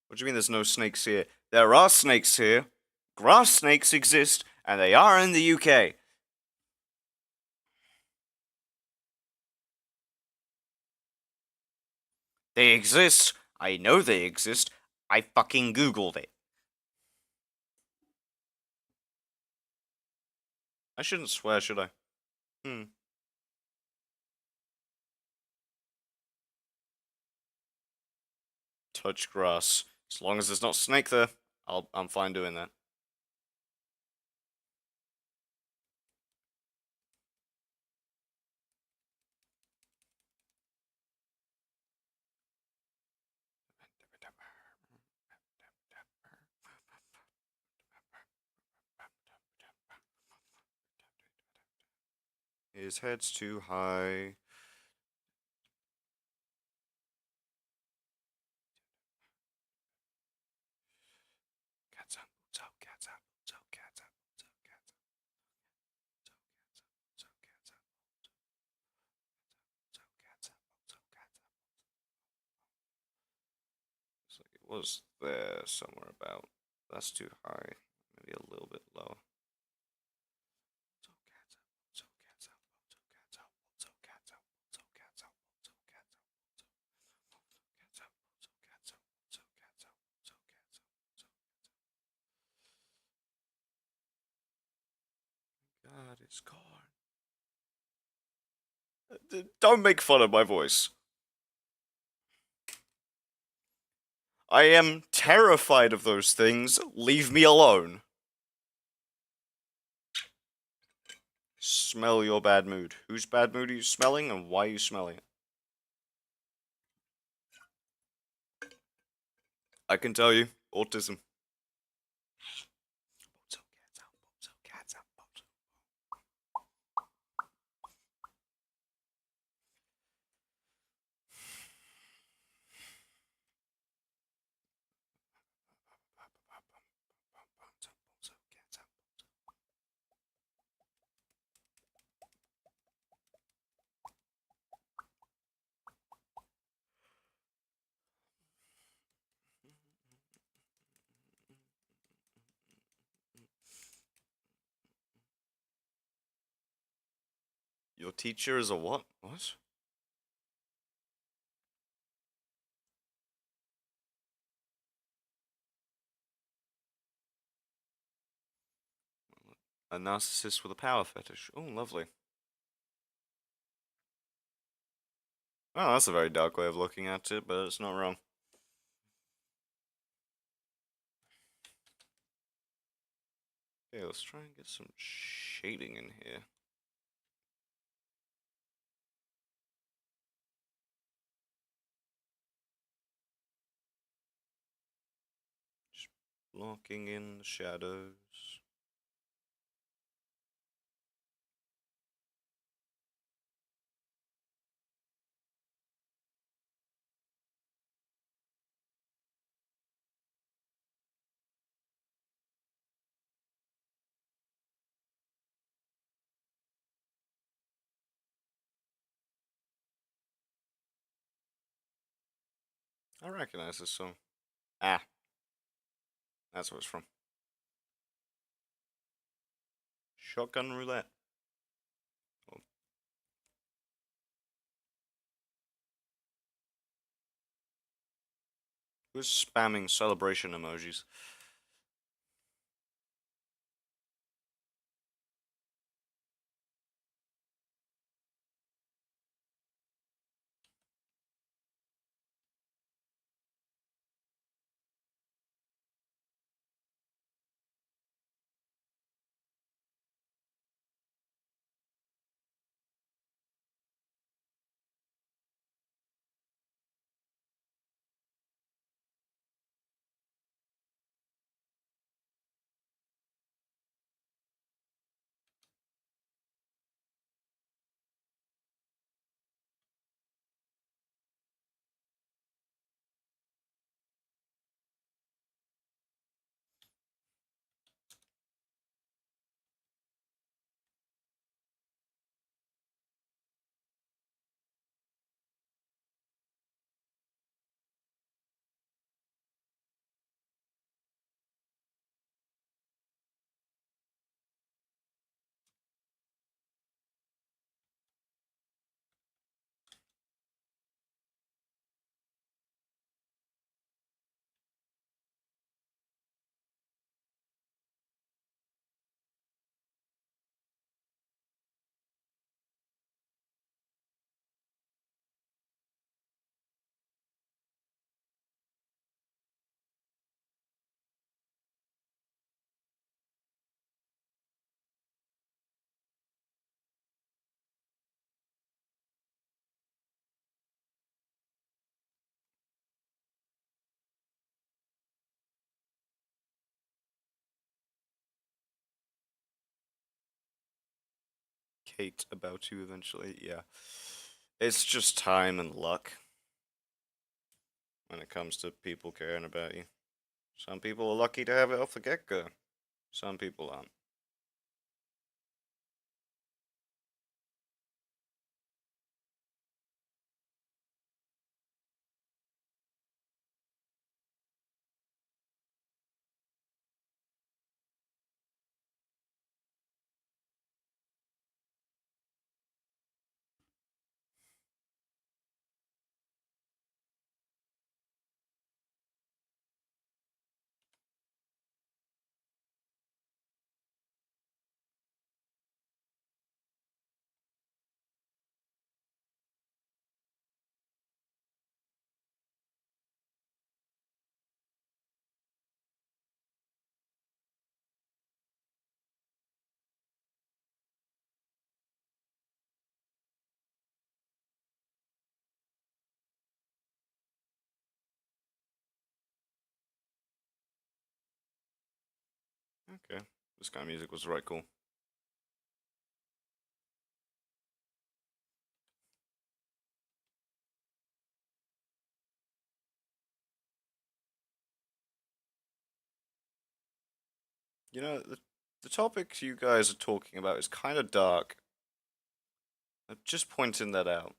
Speaker 2: What do you mean there's no snakes here? There are snakes here. Grass snakes exist, and they are in the UK. They exist. I know they exist. I fucking Googled it. I shouldn't swear, should I? Hmm. Touch grass. As long as there's not snake there, I'm fine doing that. His head's too high. Cats up, boots out, cats up, boots out, cats up, boots out, cats up, boots out, cats up, boots out, cats up, boots out, cats up. Looks like it was there somewhere about. That's too high. Maybe a little bit low. God, it's gone. Don't make fun of my voice. I am terrified of those things. Leave me alone. Smell your bad mood. Whose bad mood are you smelling and why are you smelling it? I can tell you, autism. Your teacher is a what? What? A narcissist with a power fetish. Oh, lovely. Oh, that's a very dark way of looking at it, but it's not wrong. Okay, let's try and get some shading in here. Just blocking in the shadows. I recognize this song. Ah, that's what it's from. Shotgun Roulette. Oh. Who's spamming celebration emojis? communicate about you eventually. Yeah. It's just time and luck when it comes to people caring about you. Some people are lucky to have it off the get go, some people aren't. Okay. This kind of music was right cool. You know, the topic you guys are talking about is kind of dark. I'm just pointing that out.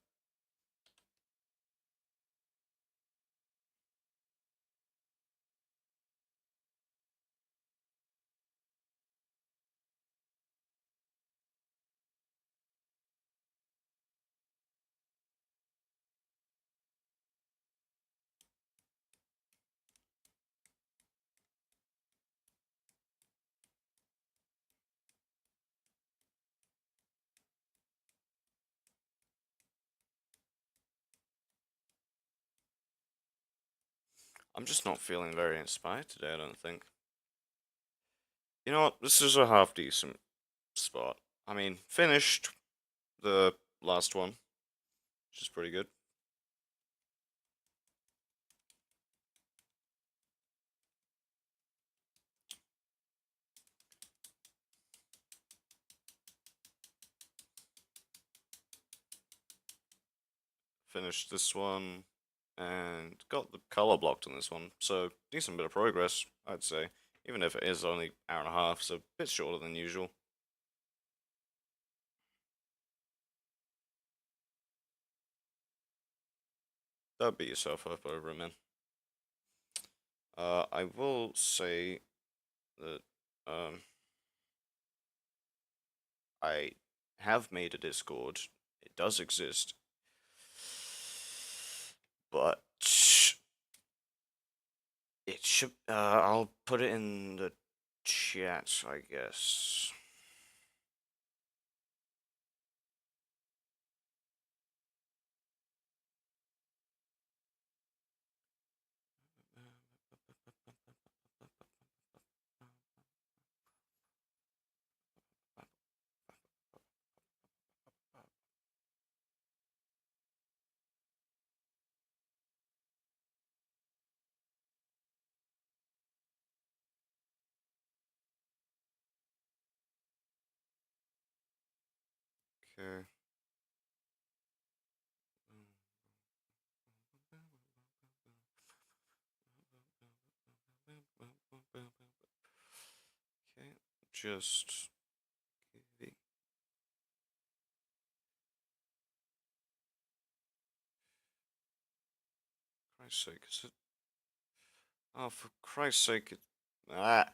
Speaker 2: I'm just not feeling very inspired today, I don't think. You know what? This is a half decent spot. I mean, finished the last one, which is pretty good. Finished this one and got the color blocked on this one, so decent bit of progress, I'd say. Even if it is only hour and a half, so a bit shorter than usual. Don't beat yourself up over it, man. I will say that I have made a Discord. It does exist, but it should. I'll put it in the chat, I guess. Okay. Okay, just Christ's sake, is it? Oh, for Christ's sake! Ah.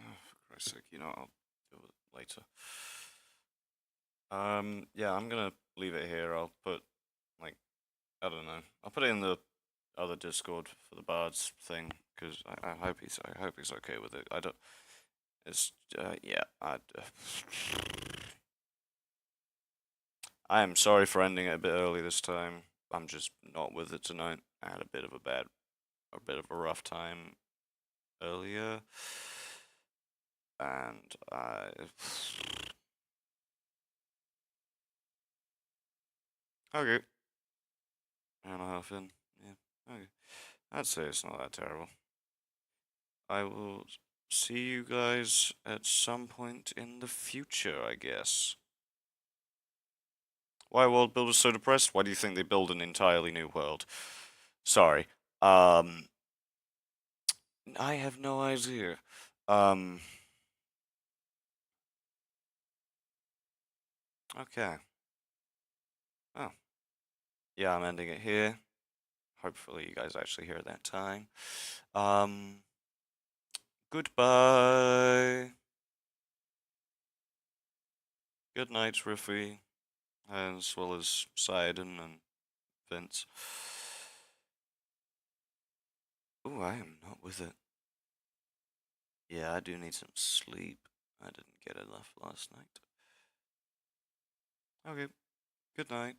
Speaker 2: Oh, for Christ's sake, I'll deal with it later. Yeah, I'm gonna leave it here. I'll put I don't know. I'll put it in the other Discord for the bards thing because I hope he's okay with it. I don't. It's yeah. I am sorry for ending it a bit early this time. I'm just not with it tonight. I had a bit of a rough time earlier, and I. Okay. And a half in. Yeah. Okay. I'd say it's not that terrible. I will see you guys at some point in the future, I guess. Why are world builders so depressed? Why do you think they build an entirely new world? Sorry. Um, I have no idea. Um, okay. Oh, yeah, I'm ending it here. Hopefully you guys actually hear it that time. Um, Goodbye. Good night, Riffy, as well as Sidon and Vince. Ooh, I am not with it. Yeah, I do need some sleep. I didn't get enough last night. Okay, good night.